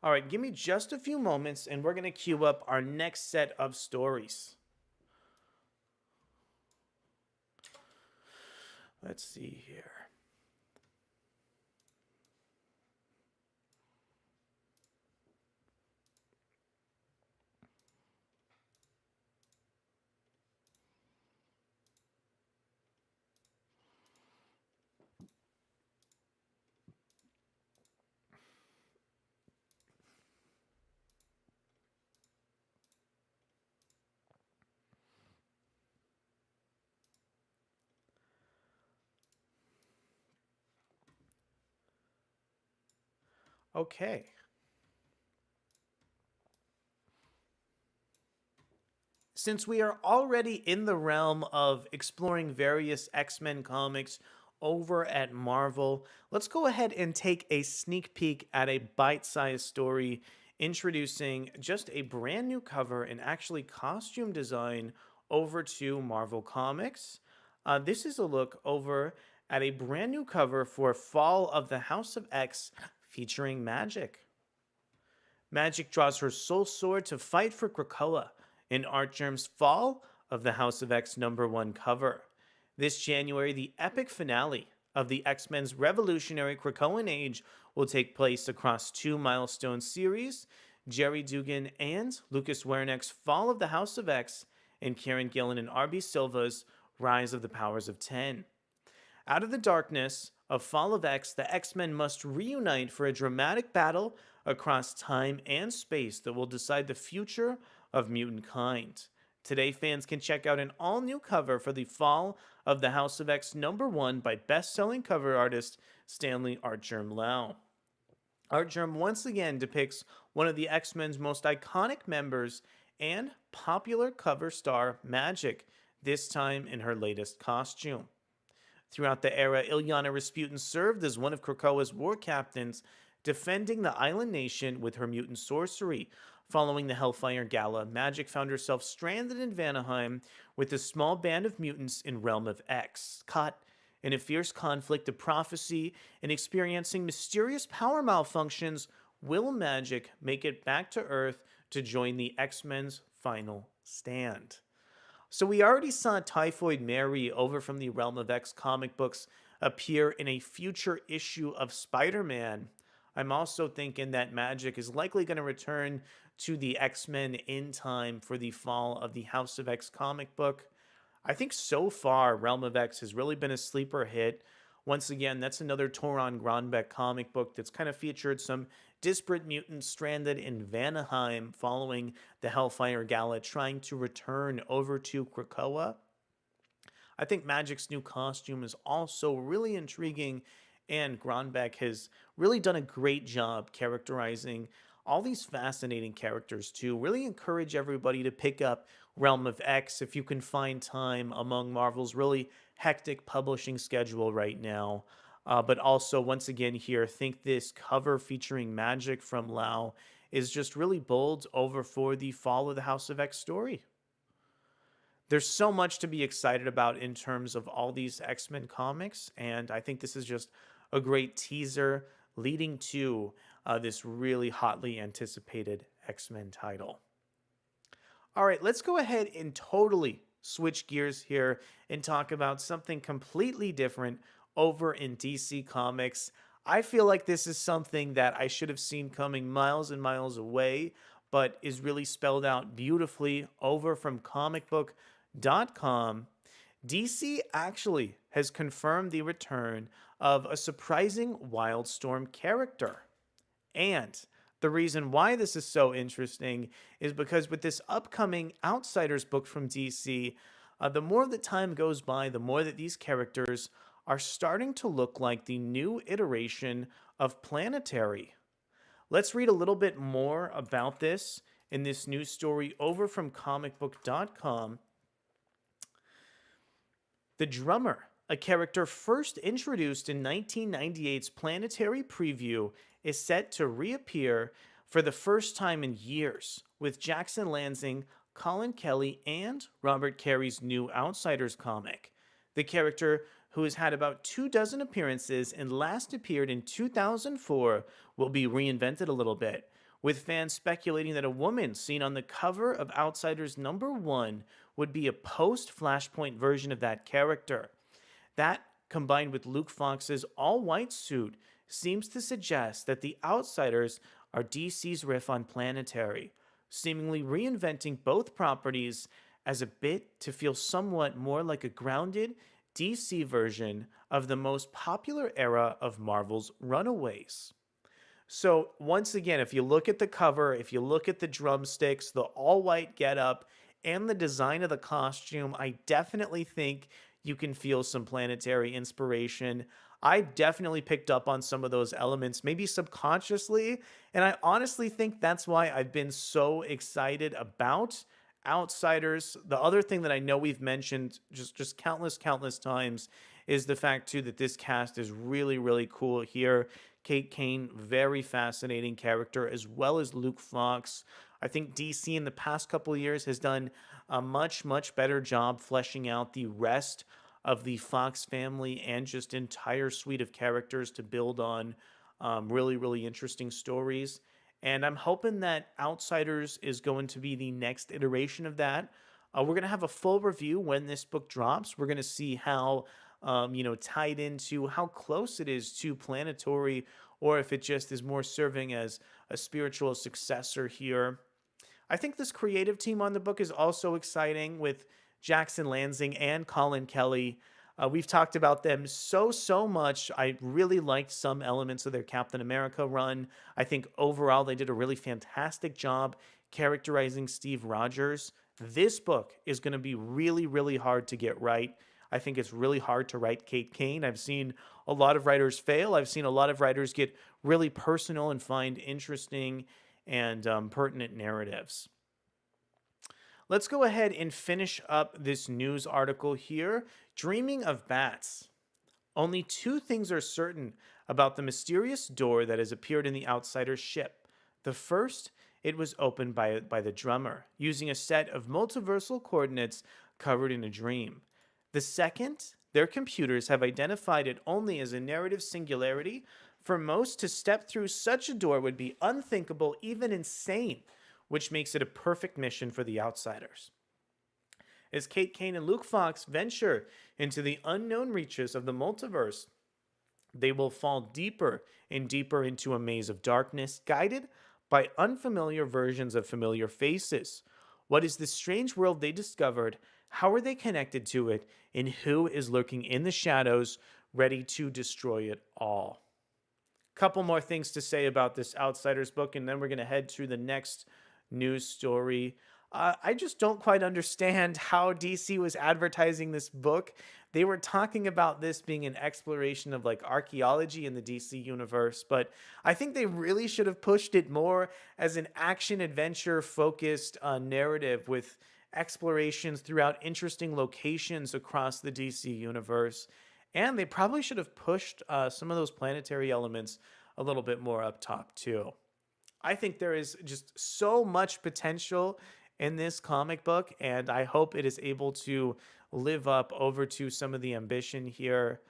All right, give me just a few moments and we're going to queue up our next set of stories. Let's see here. Okay. Since we are already in the realm of exploring various X-Men comics over at Marvel, let's go ahead and take a sneak peek at a bite-sized story introducing just a brand new cover and actually costume design over to Marvel Comics. This is a look over at a brand new cover for Fall of the House of X featuring Magic. Magic draws her soul sword to fight for Krakoa in Artgerm's Fall of the House of X #1 cover. This January, the epic finale of the X-Men's revolutionary Krakoan age will take place across 2 milestone series, Jerry Dugan and Lucas Wernick's Fall of the House of X and Kieran Gillen and R.B. Silva's Rise of the Powers of 10. Out of the darkness of Fall of X, the X-Men must reunite for a dramatic battle across time and space that will decide the future of mutant kind. Today, fans can check out an all-new cover for the Fall of the House of X #1 by best-selling cover artist Stanley Artgerm Lau. Artgerm once again depicts one of the X-Men's most iconic members and popular cover star, Magic, this time in her latest costume. Throughout the era, Illyana Rasputin served as one of Krakoa's war captains, defending the island nation with her mutant sorcery. Following the Hellfire Gala, Magic found herself stranded in Vanaheim with a small band of mutants in Realm of X, caught in a fierce conflict of prophecy and experiencing mysterious power malfunctions. Will Magic make it back to Earth to join the X-Men's final stand? So we already saw Typhoid Mary over from the Realm of X comic books appear in a future issue of Spider-Man. I'm also thinking that Magic is likely going to return to the X-Men in time for the Fall of the House of X comic book. I think so far, Realm of X has really been a sleeper hit. Once again, that's another Toron Grönbeck comic book that's kind of featured some disparate mutants stranded in Vanaheim following the Hellfire Gala trying to return over to Krakoa. I think Magic's new costume is also really intriguing, and Grönbeck has really done a great job characterizing all these fascinating characters too. Really encourage everybody to pick up Realm of X if you can find time among Marvel's really hectic publishing schedule right now. But also, once again, here, think this cover featuring Magic from Lau is just really bold over for the Fall of the House of X story. There's so much to be excited about in terms of all these X-Men comics, and I think this is just a great teaser leading to this really hotly anticipated X-Men title. All right, let's go ahead and totally switch gears here and talk about something completely different over in DC Comics. I feel like this is something that I should have seen coming miles and miles away, but is really spelled out beautifully over from Comicbookcom. DC actually has confirmed the return of a surprising Wildstorm character. And the reason why this is so interesting is because with this upcoming Outsiders book from DC, the more that time goes by, the more that these characters are starting to look like the new iteration of Planetary. Let's read a little bit more about this in this news story over from comicbook.com. The Drummer, a character first introduced in 1998's Planetary preview, is set to reappear for the first time in years with Jackson Lansing, Colin Kelly, and Robert Carey's new Outsiders comic. The character, who has had about 24 appearances and last appeared in 2004, will be reinvented a little bit, with fans speculating that a woman seen on the cover of Outsiders #1 would be a post-Flashpoint version of that character. That, combined with Luke Fox's all-white suit, seems to suggest that the Outsiders are DC's riff on Planetary, seemingly reinventing both properties as a bit to feel somewhat more like a grounded DC version of the most popular era of Marvel's Runaways. So once again, if you look at the cover, if you look at the drumsticks, the all-white getup, and the design of the costume, I definitely think you can feel some Planetary inspiration. I definitely picked up on some of those elements, maybe subconsciously, and I honestly think that's why I've been so excited about Outsiders. The other thing that I know we've mentioned just countless times is the fact too that this cast is really cool here. Kate Kane, very fascinating character, as well as Luke Fox. I think DC in the past couple of years has done a much better job fleshing out the rest of the Fox family and just entire suite of characters to build on really interesting stories. And I'm hoping that Outsiders is going to be the next iteration of that. We're going to have a full review when this book drops. We're going to see how, tied into how close it is to Planetary, or if it just is more serving as a spiritual successor here. I think this creative team on the book is also exciting with Jackson Lansing and Colin Kelly. We've talked about them so much. I really liked some elements of their Captain America run. I think overall they did a really fantastic job characterizing Steve Rogers. This book is going to be really hard to get right. I think it's really hard to write Kate Kane. I've seen a lot of writers fail. I've seen a lot of writers get really personal and find interesting and pertinent narratives. Let's go ahead and finish up this news article here. Dreaming of bats. Only 2 things are certain about the mysterious door that has appeared in the Outsider's ship. The first, it was opened by the drummer, using a set of multiversal coordinates covered in a dream. The second, their computers have identified it only as a narrative singularity. For most, to step through such a door would be unthinkable, even insane, which makes it a perfect mission for the Outsiders. As Kate Kane and Luke Fox venture into the unknown reaches of the multiverse, they will fall deeper and deeper into a maze of darkness, guided by unfamiliar versions of familiar faces. What is this strange world they discovered? How are they connected to it? And who is lurking in the shadows, ready to destroy it all? Couple more things to say about this Outsiders book, and then we're going to head to the next news story. I just don't quite understand how DC was advertising this book. They were talking about this being an exploration of like archaeology in the DC universe, but I think they really should have pushed it more as an action adventure focused narrative with explorations throughout interesting locations across the DC universe. And they probably should have pushed some of those planetary elements a little bit more up top, too. I think there is just so much potential in this comic book, and I hope it is able to live up over to some of the ambition here.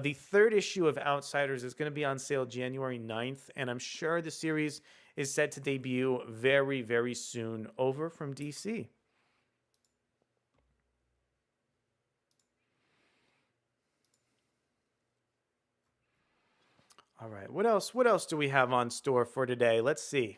The third issue of Outsiders is going to be on sale January 9th, and I'm sure the series is set to debut very, very soon over from DC. All right, what else? What else do we have on store for today? Let's see.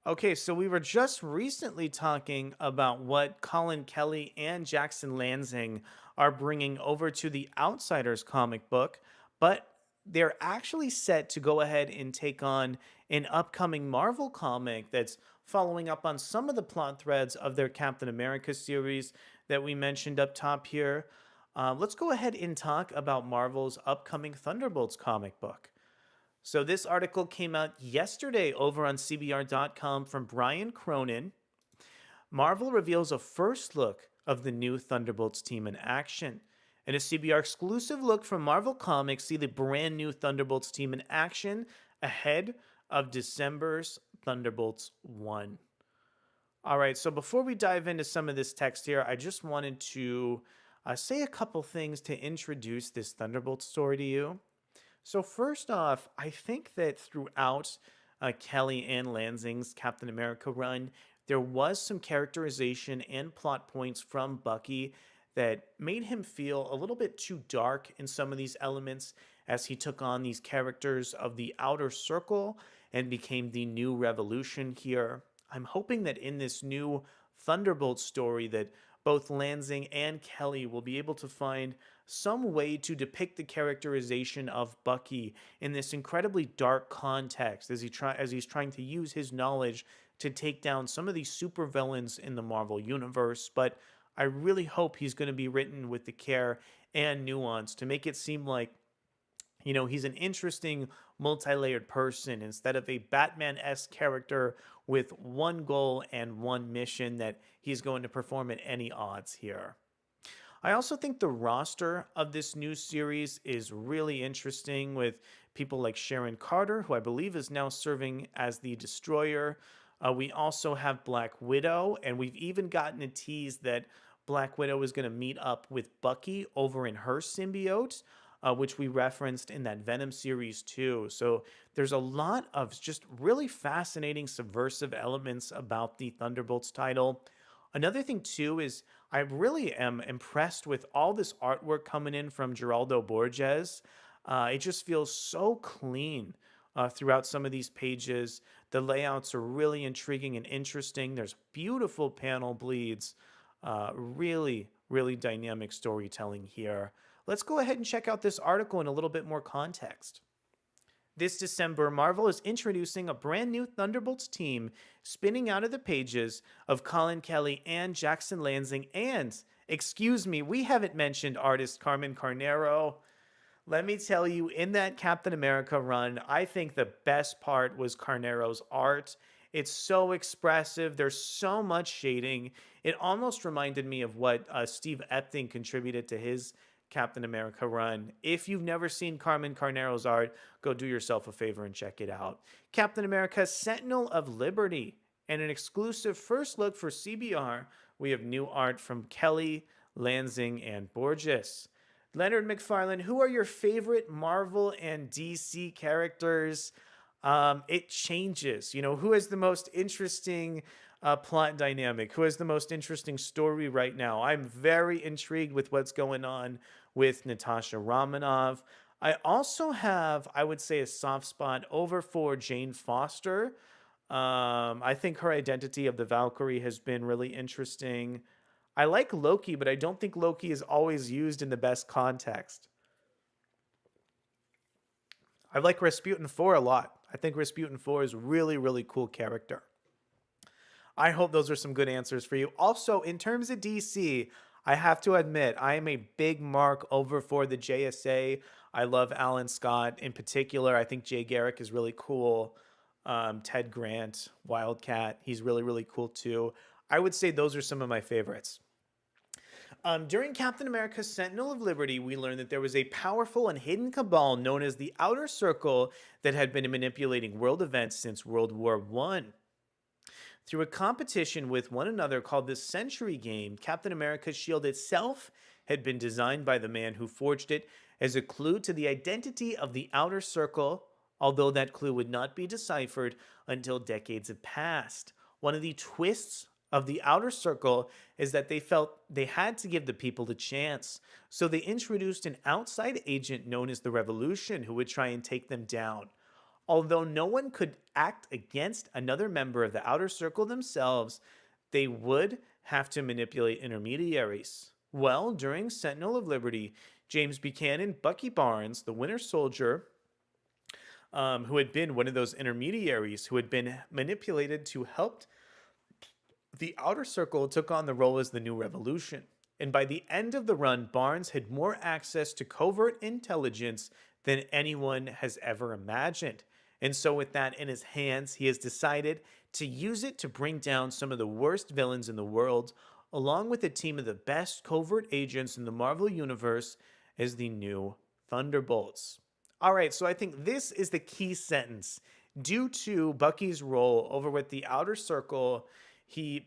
Okay, so we were just recently talking about what Colin Kelly and Jackson Lansing are bringing over to the Outsiders comic book, but they're actually set to go ahead and take on an upcoming Marvel comic that's following up on some of the plot threads of their Captain America series that we mentioned up top here. Let's go ahead and talk about Marvel's upcoming Thunderbolts comic book. So this article came out yesterday over on CBR.com from Brian Cronin. Marvel reveals a first look of the new Thunderbolts team in action. In a CBR exclusive look from Marvel Comics, see the brand new Thunderbolts team in action ahead of December's Thunderbolts 1. All right, so before we dive into some of this text here, I just wanted to say a couple things to introduce this Thunderbolts story to you. So first off, I think that throughout Kelly and Lansing's Captain America run, there was some characterization and plot points from Bucky that made him feel a little bit too dark in some of these elements as he took on these characters of the Outer Circle and became the New Revolution here. I'm hoping that in this new Thunderbolt story that both Lansing and Kelly will be able to find some way to depict the characterization of Bucky in this incredibly dark context as he's trying to use his knowledge to take down some of these supervillains in the Marvel universe. But I really hope he's going to be written with the care and nuance to make it seem like, you know, he's an interesting multi-layered person instead of a Batman-esque character with one goal and one mission that he's going to perform at any odds here. I also think the roster of this new series is really interesting with people like Sharon Carter, who I believe is now serving as the Destroyer. We also have Black Widow, and we've even gotten a tease that Black Widow is going to meet up with Bucky over in her symbiote, which we referenced in that Venom series too. So there's a lot of just really fascinating subversive elements about the Thunderbolts title. Another thing too is I really am impressed with all this artwork coming in from Geraldo Borges. It just feels so clean throughout some of these pages. The layouts are really intriguing and interesting. There's beautiful panel bleeds. Really, really dynamic storytelling here. Let's go ahead and check out this article in a little bit more context. This December, Marvel is introducing a brand new Thunderbolts team spinning out of the pages of Colin Kelly and Jackson Lansing. And, excuse me, we haven't mentioned artist Carmen Carnero. Let me tell you, in that Captain America run, I think the best part was Carnero's art. It's so expressive. There's so much shading. It almost reminded me of what Steve Epting contributed to his Captain America run. If you've never seen Carmen Carnero's art, go do yourself a favor and check it out. Captain America Sentinel of Liberty. And an exclusive first look for CBR, we have new art from Kelly, Lansing, and Borges. Leonard McFarlane, who are your favorite Marvel and DC characters? It changes. You know, who is the most interesting plot dynamic? Who has the most interesting story right now? I'm very intrigued with what's going on with Natasha Romanoff. I also have, I would say, a soft spot over for Jane Foster. I think her identity of the Valkyrie has been really interesting. I like Loki, but I don't think Loki is always used in the best context. I like Rasputin 4 a lot. I think Rasputin 4 is really, really cool character. I hope those are some good answers for you. Also, in terms of DC, I have to admit, I am a big mark over for the JSA. I love Alan Scott in particular. I think Jay Garrick is really cool. Ted Grant, Wildcat, he's really, really cool too. I would say those are some of my favorites. During Captain America's Sentinel of Liberty, we learned that there was a powerful and hidden cabal known as the Outer Circle that had been manipulating world events since World War One. Through a competition with one another called the Century Game, Captain America's shield itself had been designed by the man who forged it as a clue to the identity of the Outer Circle, although that clue would not be deciphered until decades have passed. One of the twists of the Outer Circle is that they felt they had to give the people a chance, so they introduced an outside agent known as the Revolution who would try and take them down. Although no one could act against another member of the Outer Circle themselves, they would have to manipulate intermediaries. Well, during Sentinel of Liberty, James Buchanan, Bucky Barnes, the Winter Soldier, who had been one of those intermediaries who had been manipulated to help the Outer Circle, took on the role as the new Revolution. And by the end of the run, Barnes had more access to covert intelligence than anyone has ever imagined. And so with that in his hands, he has decided to use it to bring down some of the worst villains in the world, along with a team of the best covert agents in the Marvel Universe as the new Thunderbolts. All right, so I think this is the key sentence. Due to Bucky's role over with the Outer Circle,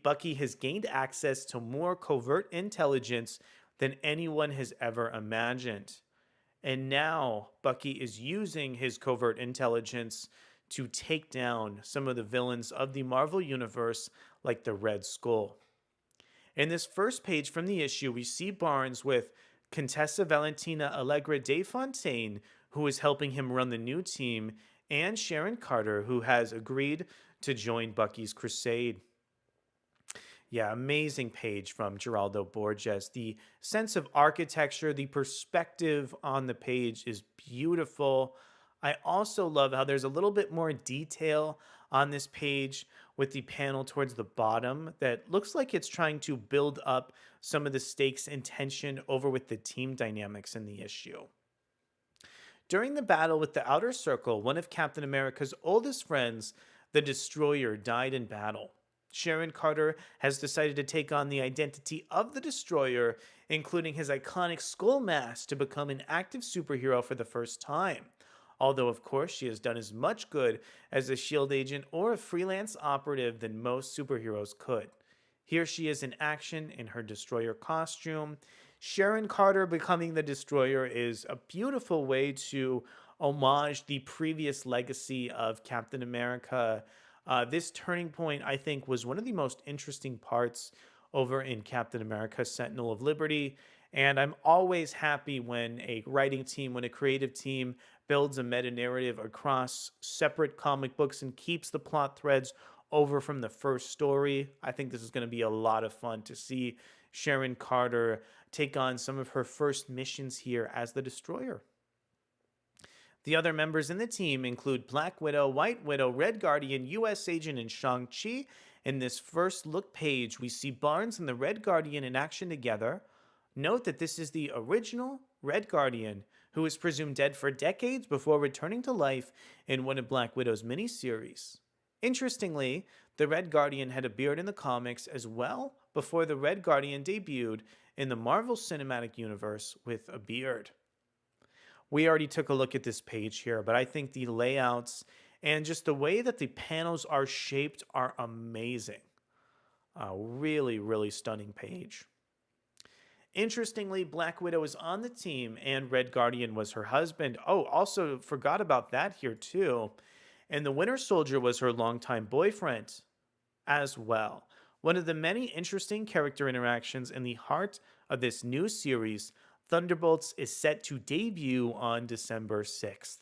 Bucky has gained access to more covert intelligence than anyone has ever imagined. And now Bucky is using his covert intelligence to take down some of the villains of the Marvel Universe, like the Red Skull. In this first page from the issue, we see Barnes with Contessa Valentina Allegra de Fontaine, who is helping him run the new team, and Sharon Carter, who has agreed to join Bucky's crusade. Yeah, amazing page from Geraldo Borges. The sense of architecture, the perspective on the page is beautiful. I also love how there's a little bit more detail on this page with the panel towards the bottom that looks like it's trying to build up some of the stakes and tension over with the team dynamics in the issue. During the battle with the Outer Circle, one of Captain America's oldest friends, the Destroyer, died in battle. Sharon Carter has decided to take on the identity of the Destroyer, including his iconic skull mask, to become an active superhero for the first time. Although, of course, she has done as much good as a S.H.I.E.L.D. agent or a freelance operative than most superheroes could. Here she is in action in her Destroyer costume. Sharon Carter becoming the Destroyer is a beautiful way to homage the previous legacy of Captain America. This turning point, I think, was one of the most interesting parts over in Captain America Sentinel of Liberty. And I'm always happy when a writing team, when a creative team builds a meta-narrative across separate comic books and keeps the plot threads over from the first story. I think this is going to be a lot of fun to see Sharon Carter take on some of her first missions here as the Destroyer. The other members in the team include Black Widow, White Widow, Red Guardian, U.S. Agent, and Shang-Chi. In this first look page, we see Barnes and the Red Guardian in action together. Note that this is the original Red Guardian, who was presumed dead for decades before returning to life in one of Black Widow's miniseries. Interestingly, the Red Guardian had a beard in the comics as well before the Red Guardian debuted in the Marvel Cinematic Universe with a beard. We already took a look at this page here, but I think the layouts and just the way that the panels are shaped are amazing. A really, really stunning page. Interestingly, Black Widow is on the team and Red Guardian was her husband. Oh, also forgot about that here too. And the Winter Soldier was her longtime boyfriend as well. One of the many interesting character interactions in the heart of this new series, Thunderbolts is set to debut on December 6th.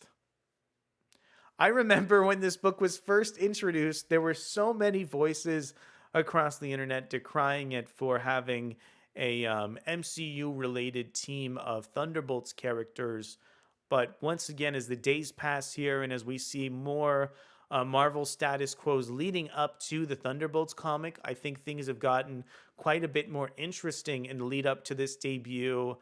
I remember when this book was first introduced, there were so many voices across the internet decrying it for having a MCU related team of Thunderbolts characters. But once again, as the days pass here and as we see more Marvel status quos leading up to the Thunderbolts comic, I think things have gotten quite a bit more interesting in the lead up to this debut.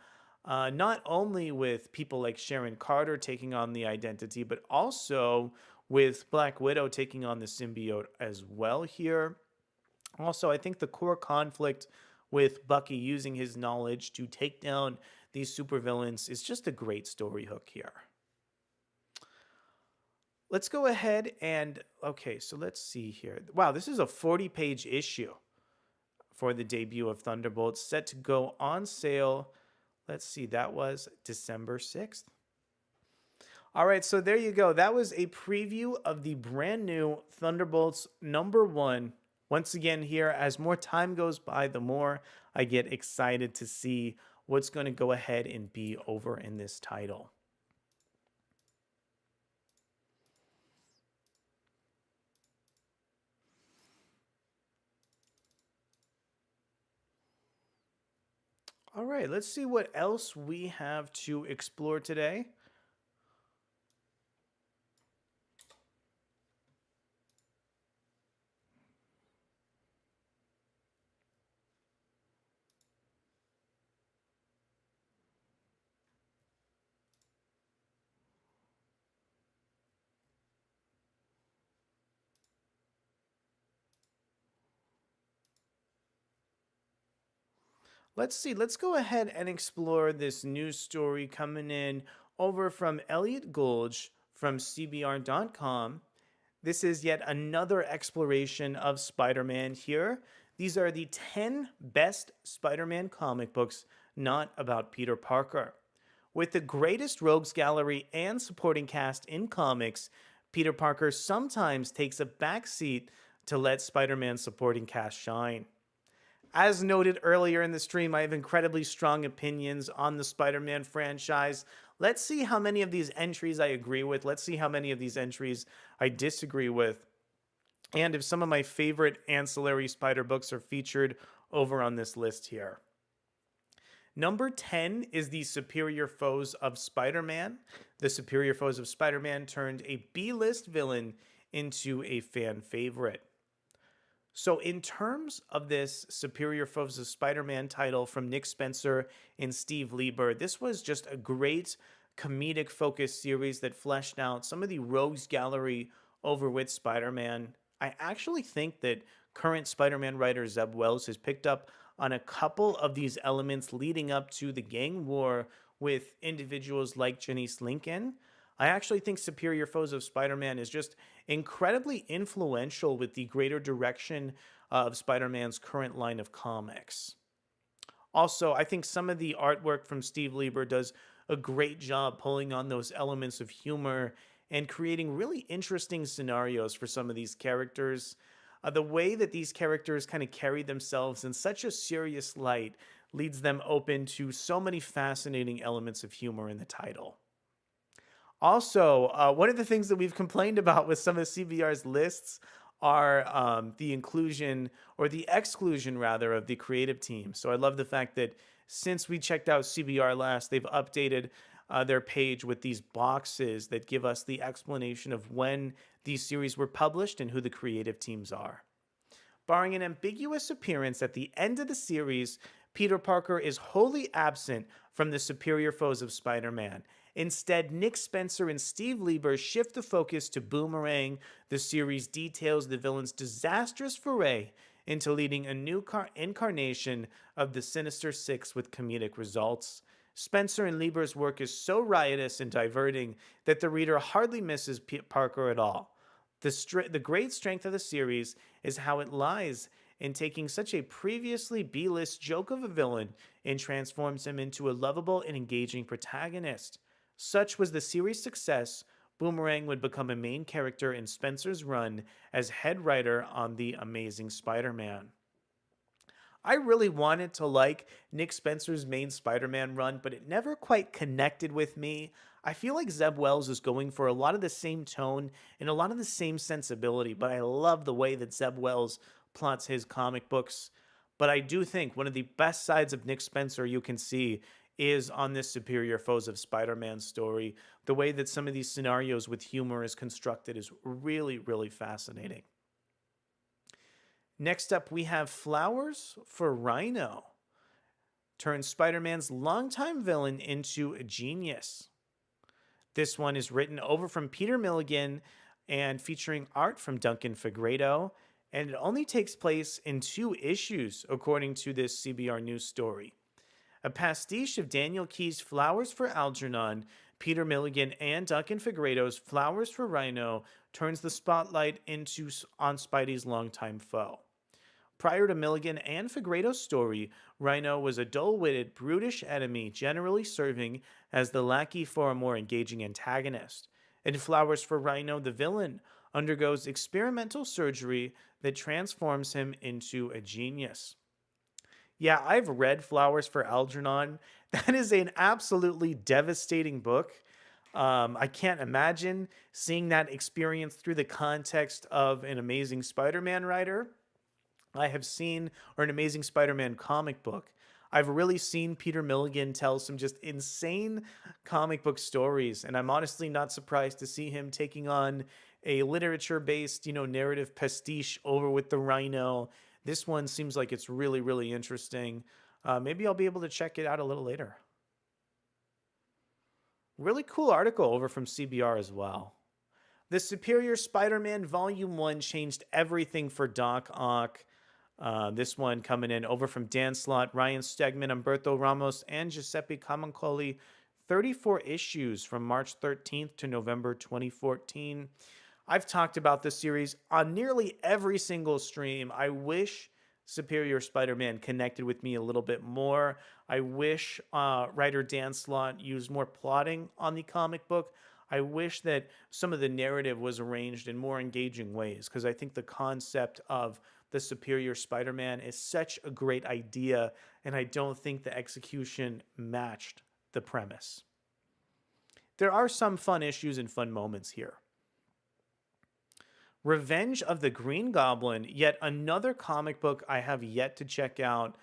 Not only with people like Sharon Carter taking on the identity, but also with Black Widow taking on the symbiote as well here. Also, I think the core conflict with Bucky using his knowledge to take down these supervillains is just a great story hook here. Let's go ahead and, okay, so let's see here. Wow, this is a 40-page issue for the debut of Thunderbolts, set to go on sale. Let's see, that was December 6th. All right, so there you go. That was a preview of the brand new Thunderbolts #1. Once again here, as more time goes by, the more I get excited to see what's going to go ahead and be over in this title. All right, let's see what else we have to explore today. Let's see. Let's go ahead and explore this news story coming in over from Elliot Goulge from CBR.com. This is yet another exploration of Spider-Man here. These are the 10 best Spider-Man comic books not about Peter Parker. With the greatest rogues gallery and supporting cast in comics, Peter Parker sometimes takes a backseat to let Spider-Man's supporting cast shine. As noted earlier in the stream, I have incredibly strong opinions on the Spider-Man franchise. Let's see how many of these entries I agree with. Let's see how many of these entries I disagree with. And if some of my favorite ancillary Spider books are featured over on this list here. Number 10 is the Superior Foes of Spider-Man. The Superior Foes of Spider-Man turned a B-list villain into a fan favorite. So in terms of this Superior Foes of Spider-Man title from Nick Spencer and Steve Lieber, this was just a great comedic focused series that fleshed out some of the rogues gallery over with Spider-Man. I actually think that current Spider-Man writer Zeb Wells has picked up on a couple of these elements leading up to the gang war with individuals like Janice Lincoln. I actually think Superior Foes of Spider-Man is just incredibly influential with the greater direction of Spider-Man's current line of comics. Also, I think some of the artwork from Steve Lieber does a great job pulling on those elements of humor and creating really interesting scenarios for some of these characters. The way that these characters kind of carry themselves in such a serious light leads them open to so many fascinating elements of humor in the title. Also, one of the things that we've complained about with some of CBR's lists are the inclusion, or the exclusion rather, of the creative team. So I love the fact that since we checked out CBR last, they've updated their page with these boxes that give us the explanation of when these series were published and who the creative teams are. Barring an ambiguous appearance at the end of the series, Peter Parker is wholly absent from the Superior Foes of Spider-Man. Instead, Nick Spencer and Steve Lieber shift the focus to Boomerang. The series details the villain's disastrous foray into leading a new incarnation of the Sinister Six with comedic results. Spencer and Lieber's work is so riotous and diverting that the reader hardly misses Parker at all. The great strength of the series is how it lies in taking such a previously B-list joke of a villain and transforms him into a lovable and engaging protagonist. Such was the series' success, Boomerang would become a main character in Spencer's run as head writer on The Amazing Spider-Man. I really wanted to like Nick Spencer's main Spider-Man run, but it never quite connected with me. I feel like Zeb Wells is going for a lot of the same tone and a lot of the same sensibility, but I love the way that Zeb Wells plots his comic books. But I do think one of the best sides of Nick Spencer you can see is on this Superior Foes of Spider-Man story. The way that some of these scenarios with humor is constructed is really, really fascinating. Next up, we have Flowers for Rhino. Turns Spider-Man's longtime villain into a genius. This one is written over from Peter Milligan and featuring art from Duncan Fegredo, and it only takes place in 2 issues, according to this CBR News story. A pastiche of Daniel Keyes' Flowers for Algernon, Peter Milligan, and Duncan Fegredo's Flowers for Rhino turns the spotlight on Spidey's longtime foe. Prior to Milligan and Fegredo's story, Rhino was a dull-witted, brutish enemy generally serving as the lackey for a more engaging antagonist. In Flowers for Rhino, the villain undergoes experimental surgery that transforms him into a genius. Yeah, I've read Flowers for Algernon. That is an absolutely devastating book. I can't imagine seeing that experience through the context of an Amazing Spider-Man writer. I have seen, or an Amazing Spider-Man comic book. I've really seen Peter Milligan tell some just insane comic book stories, and I'm honestly not surprised to see him taking on a literature-based, narrative pastiche over with the Rhino. This one seems like it's really, really interesting. Maybe I'll be able to check it out a little later. Really cool article over from CBR as well. The Superior Spider-Man Volume 1 changed everything for Doc Ock. This one coming in over from Dan Slott, Ryan Stegman, Humberto Ramos, and Giuseppe Camuncoli. 34 issues from March 13th to November 2014. I've talked about this series on nearly every single stream. I wish Superior Spider-Man connected with me a little bit more. I wish writer Dan Slott used more plotting on the comic book. I wish that some of the narrative was arranged in more engaging ways, because I think the concept of the Superior Spider-Man is such a great idea, and I don't think the execution matched the premise. There are some fun issues and fun moments here. Revenge of the Green Goblin, yet another comic book I have yet to check out.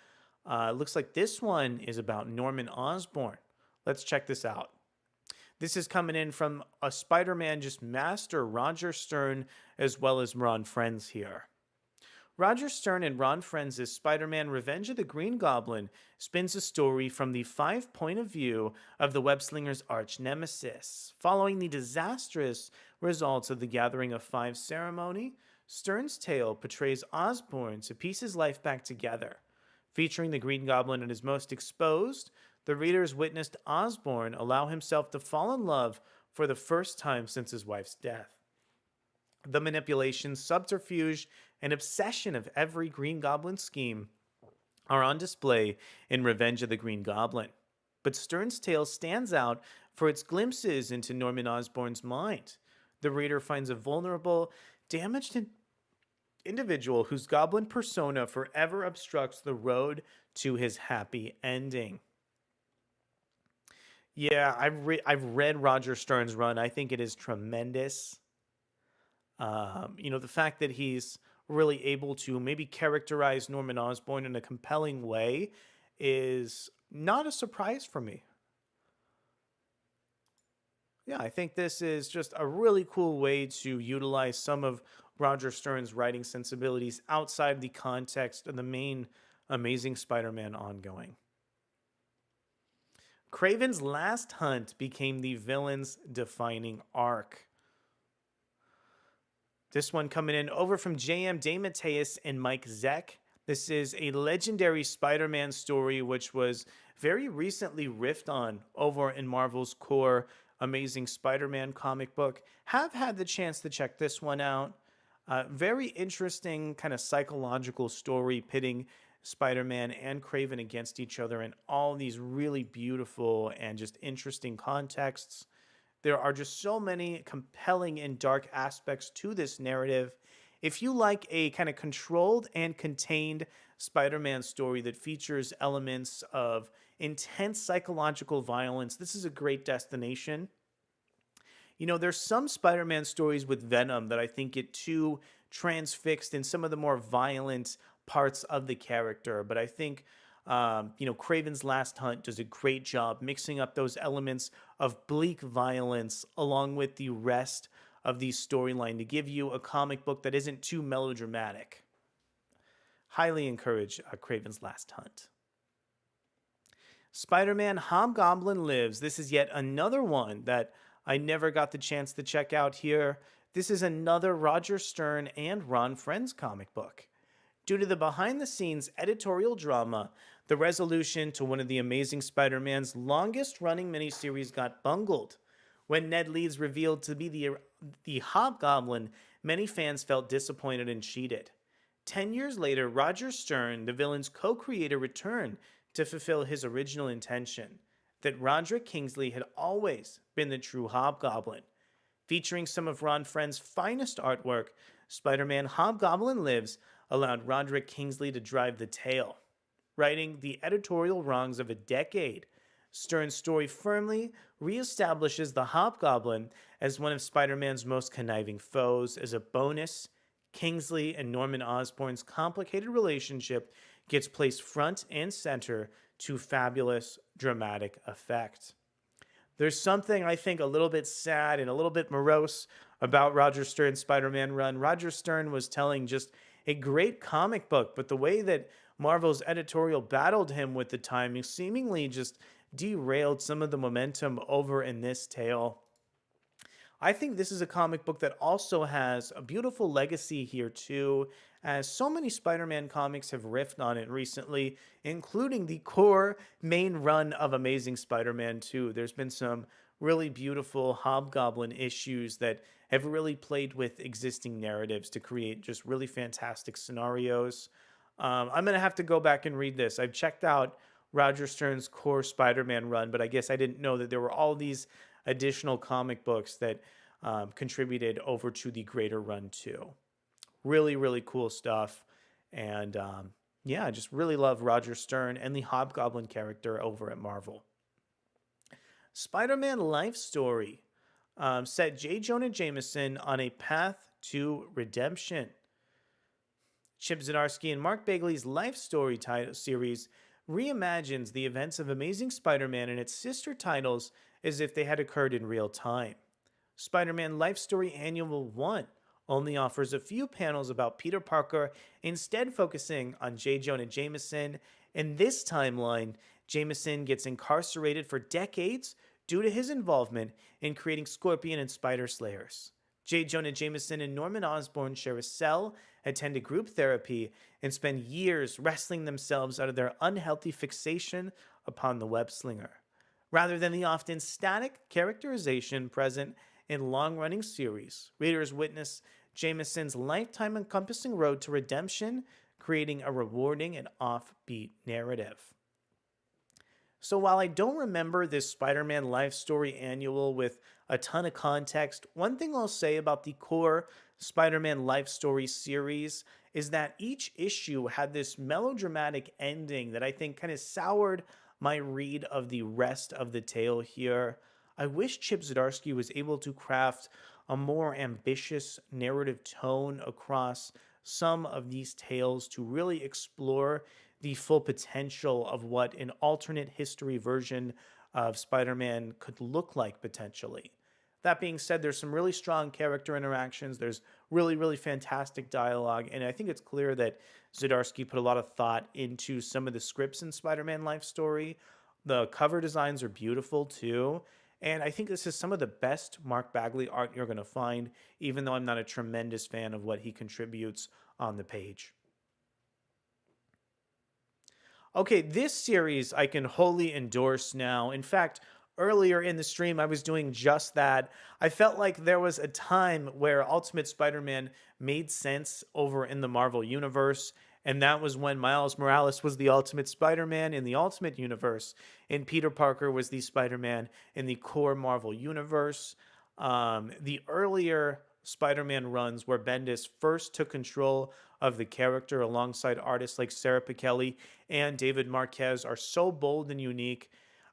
Looks like this one is about Norman Osborn. Let's check this out. This is coming in from a Spider-Man just master, Roger Stern, as well as Ron Frenz here. Roger Stern and Ron Frenz's Spider-Man Revenge of the Green Goblin spins a story from the 5 point of view of the web-slinger's arch nemesis. Following the disastrous results of the Gathering of 5 ceremony, Stern's tale portrays Osborn to piece his life back together. Featuring the Green Goblin at his most exposed, the readers witnessed Osborn allow himself to fall in love for the first time since his wife's death. The manipulation, subterfuge, and obsession of every Green Goblin scheme are on display in Revenge of the Green Goblin. But Stern's tale stands out for its glimpses into Norman Osborn's mind. The reader finds a vulnerable, damaged individual whose goblin persona forever obstructs the road to his happy ending. Yeah, I've read Roger Stern's run. I think it is tremendous. The fact that he's really able to maybe characterize Norman Osborn in a compelling way is not a surprise for me. Yeah, I think this is just a really cool way to utilize some of Roger Stern's writing sensibilities outside the context of the main Amazing Spider-Man ongoing. Kraven's Last Hunt became the villain's defining arc. This one coming in over from J.M. DeMatteis and Mike Zeck. This is a legendary Spider-Man story which was very recently riffed on over in Marvel's core Amazing Spider-Man comic book. Have had the chance to check this one out. Very interesting kind of psychological story pitting Spider-Man and Kraven against each other in all these really beautiful and just interesting contexts. There are just so many compelling and dark aspects to this narrative. If you like a kind of controlled and contained Spider-Man story that features elements of intense psychological violence, this is a great destination. You know, there's some Spider-Man stories with Venom that I think get too transfixed in some of the more violent parts of the character, but I think Craven's Last Hunt does a great job mixing up those elements of bleak violence along with the rest of the storyline to give you a comic book that isn't too melodramatic. Highly encourage Craven's Last Hunt. Spider-Man Hobgoblin Lives. This is yet another one that I never got the chance to check out here. This is another Roger Stern and Ron Frenz comic book. Due to the behind-the-scenes editorial drama, the resolution to one of the Amazing Spider-Man's longest-running miniseries got bungled. When Ned Leeds revealed to be the Hobgoblin, many fans felt disappointed and cheated. 10 years later, Roger Stern, the villain's co-creator, returned to fulfill his original intention, that Roderick Kingsley had always been the true Hobgoblin. Featuring some of Ron Frenz's finest artwork, Spider-Man Hobgoblin Lives allowed Roderick Kingsley to drive the tale. Writing the editorial wrongs of a decade, Stern's story firmly reestablishes the Hobgoblin as one of Spider-Man's most conniving foes. As a bonus, Kingsley and Norman Osborn's complicated relationship gets placed front and center to fabulous dramatic effect. There's something, I think, a little bit sad and a little bit morose about Roger Stern's Spider-Man run. Roger Stern was telling just a great comic book, but the way that Marvel's editorial battled him with the timing seemingly just derailed some of the momentum over in this tale. I think this is a comic book that also has a beautiful legacy here too, as so many Spider-Man comics have riffed on it recently, including the core main run of Amazing Spider-Man 2. There's been some really beautiful Hobgoblin issues that have really played with existing narratives to create just really fantastic scenarios. I'm going to have to go back and read this. I've checked out Roger Stern's core Spider-Man run, but I guess I didn't know that there were all these additional comic books that contributed over to the greater run too. Really, really cool stuff. And I just really love Roger Stern and the Hobgoblin character over at Marvel. Spider-Man Life Story set J. Jonah Jameson on a path to redemption. Chip Zdarsky and Mark Bagley's Life Story series reimagines the events of Amazing Spider-Man and its sister titles as if they had occurred in real time. Spider-Man Life Story Annual 1 only offers a few panels about Peter Parker, instead focusing on J. Jonah Jameson. In this timeline, Jameson gets incarcerated for decades due to his involvement in creating Scorpion and Spider Slayers. J. Jonah Jameson and Norman Osborn share a cell, attend a group therapy, and spend years wrestling themselves out of their unhealthy fixation upon the web slinger. Rather than the often static characterization present in long-running series, readers witness Jameson's lifetime-encompassing road to redemption, creating a rewarding and offbeat narrative. So while I don't remember this Spider-Man Life Story Annual with a ton of context, one thing I'll say about the core Spider-Man Life Story series is that each issue had this melodramatic ending that I think kind of soured my read of the rest of the tale here. I wish Chip Zdarsky was able to craft a more ambitious narrative tone across some of these tales to really explore the full potential of what an alternate history version of Spider-Man could look like potentially. That being said, there's some really strong character interactions. There's really, really fantastic dialogue. And I think it's clear that Zdarsky put a lot of thought into some of the scripts in Spider-Man Life Story. The cover designs are beautiful too. And I think this is some of the best Mark Bagley art you're going to find, even though I'm not a tremendous fan of what he contributes on the page. Okay, this series I can wholly endorse now. In fact, earlier in the stream, I was doing just that. I felt like there was a time where Ultimate Spider-Man made sense over in the Marvel Universe, and that was when Miles Morales was the Ultimate Spider-Man in the Ultimate Universe, and Peter Parker was the Spider-Man in the core Marvel Universe. The earlier Spider-Man runs where Bendis first took control of the character alongside artists like Sarah Pichelli and David Marquez are so bold and unique.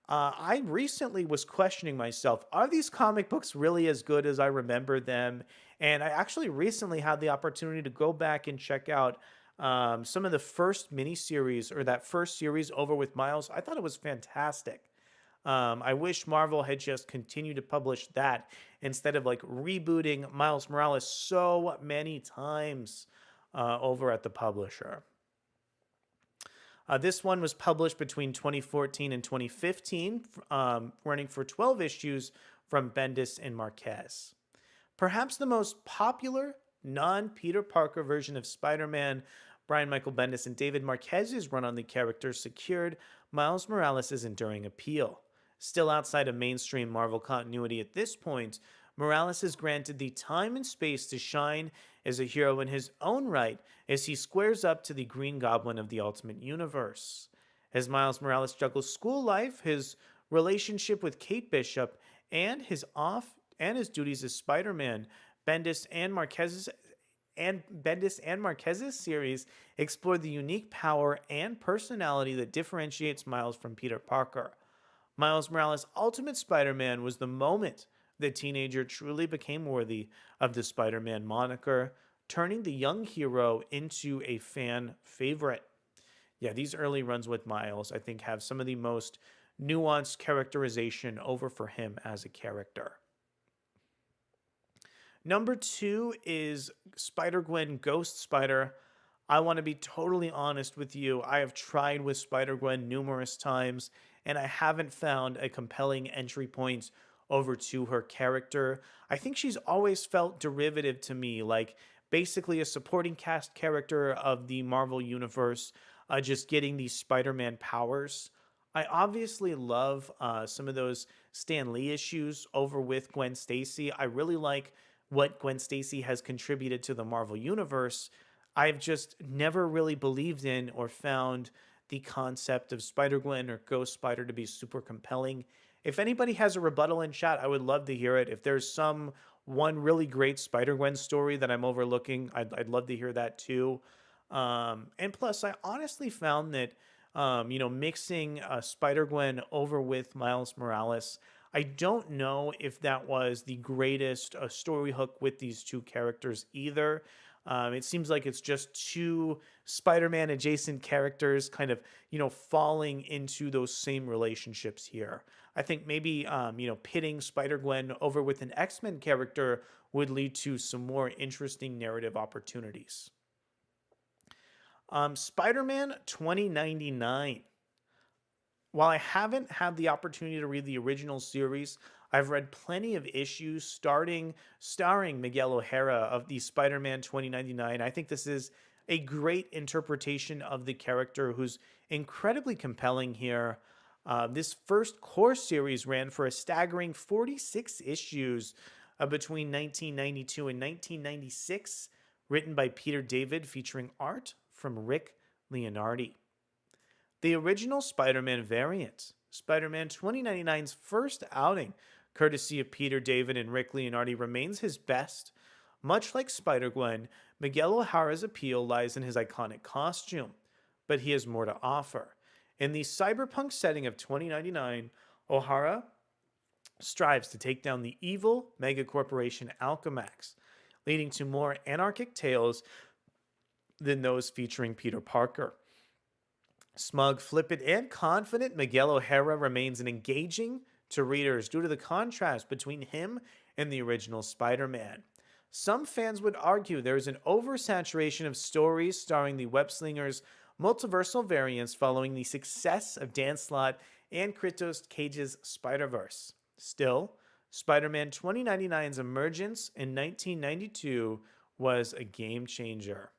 I recently was questioning myself, are these comic books really as good as I remember them? And I actually recently had the opportunity to go back and check out some of the first miniseries or that first series over with Miles. I thought it was fantastic. I wish Marvel had just continued to publish that instead of like rebooting Miles Morales so many times over at the publisher. This one was published between 2014 and 2015, running for 12 issues from Bendis and Marquez. Perhaps the most popular non-Peter Parker version of Spider-Man, Brian Michael Bendis and David Marquez's run on the character secured Miles Morales' enduring appeal. Still outside of mainstream Marvel continuity at this point, Morales is granted the time and space to shine as a hero in his own right as he squares up to the Green Goblin of the Ultimate Universe. As Miles Morales juggles school life, his relationship with Kate Bishop, and his duties as Spider-Man, Bendis and Marquez's series explore the unique power and personality that differentiates Miles from Peter Parker. Miles Morales' Ultimate Spider-Man was the moment the teenager truly became worthy of the Spider-Man moniker, turning the young hero into a fan favorite. Yeah, these early runs with Miles, I think, have some of the most nuanced characterization over for him as a character. Number 2 is Spider-Gwen Ghost Spider. I want to be totally honest with you. I have tried with Spider-Gwen numerous times, and I haven't found a compelling entry point over to her character. I think she's always felt derivative to me, like basically a supporting cast character of the Marvel Universe, just getting these Spider-Man powers. I obviously love some of those Stan Lee issues over with Gwen Stacy. I really like what Gwen Stacy has contributed to the Marvel Universe. I've just never really believed in or found the concept of Spider-Gwen or Ghost Spider to be super compelling. If anybody has a rebuttal in chat, I would love to hear it. If there's some one really great Spider-Gwen story that I'm overlooking, I'd love to hear that too. And plus, I honestly found that, mixing Spider-Gwen over with Miles Morales, I don't know if that was the greatest story hook with these two characters either. It seems like it's just two Spider-Man adjacent characters kind of, falling into those same relationships here. I think maybe, pitting Spider-Gwen over with an X-Men character would lead to some more interesting narrative opportunities. Spider-Man 2099. While I haven't had the opportunity to read the original series, I've read plenty of issues starring Miguel O'Hara of the Spider-Man 2099. I think this is a great interpretation of the character who's incredibly compelling here. This first core series ran for a staggering 46 issues between 1992 and 1996, written by Peter David, featuring art from Rick Leonardi. The original Spider-Man variant, Spider-Man 2099's first outing, courtesy of Peter David and Rick Leonardi, remains his best. Much like Spider-Gwen, Miguel O'Hara's appeal lies in his iconic costume, but he has more to offer. In the cyberpunk setting of 2099, O'Hara strives to take down the evil megacorporation Alchemax, leading to more anarchic tales than those featuring Peter Parker. Smug, flippant, and confident, Miguel O'Hara remains engaging to readers due to the contrast between him and the original Spider-Man. Some fans would argue there is an oversaturation of stories starring the web-slingers' multiversal variants following the success of Dan Slott and Christos Cage's Spider-Verse. Still, Spider-Man 2099's emergence in 1992 was a game changer.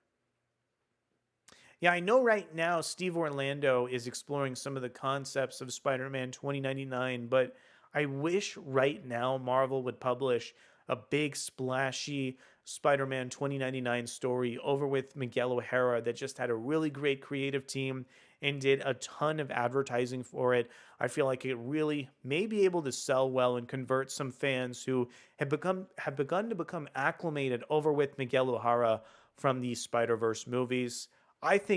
Yeah, I know right now Steve Orlando is exploring some of the concepts of Spider-Man 2099, but I wish right now Marvel would publish a big, splashy Spider-Man 2099 story over with Miguel O'Hara that just had a really great creative team and did a ton of advertising for it. I feel like it really may be able to sell well and convert some fans who have begun to become acclimated over with Miguel O'Hara from the Spider-Verse movies. I think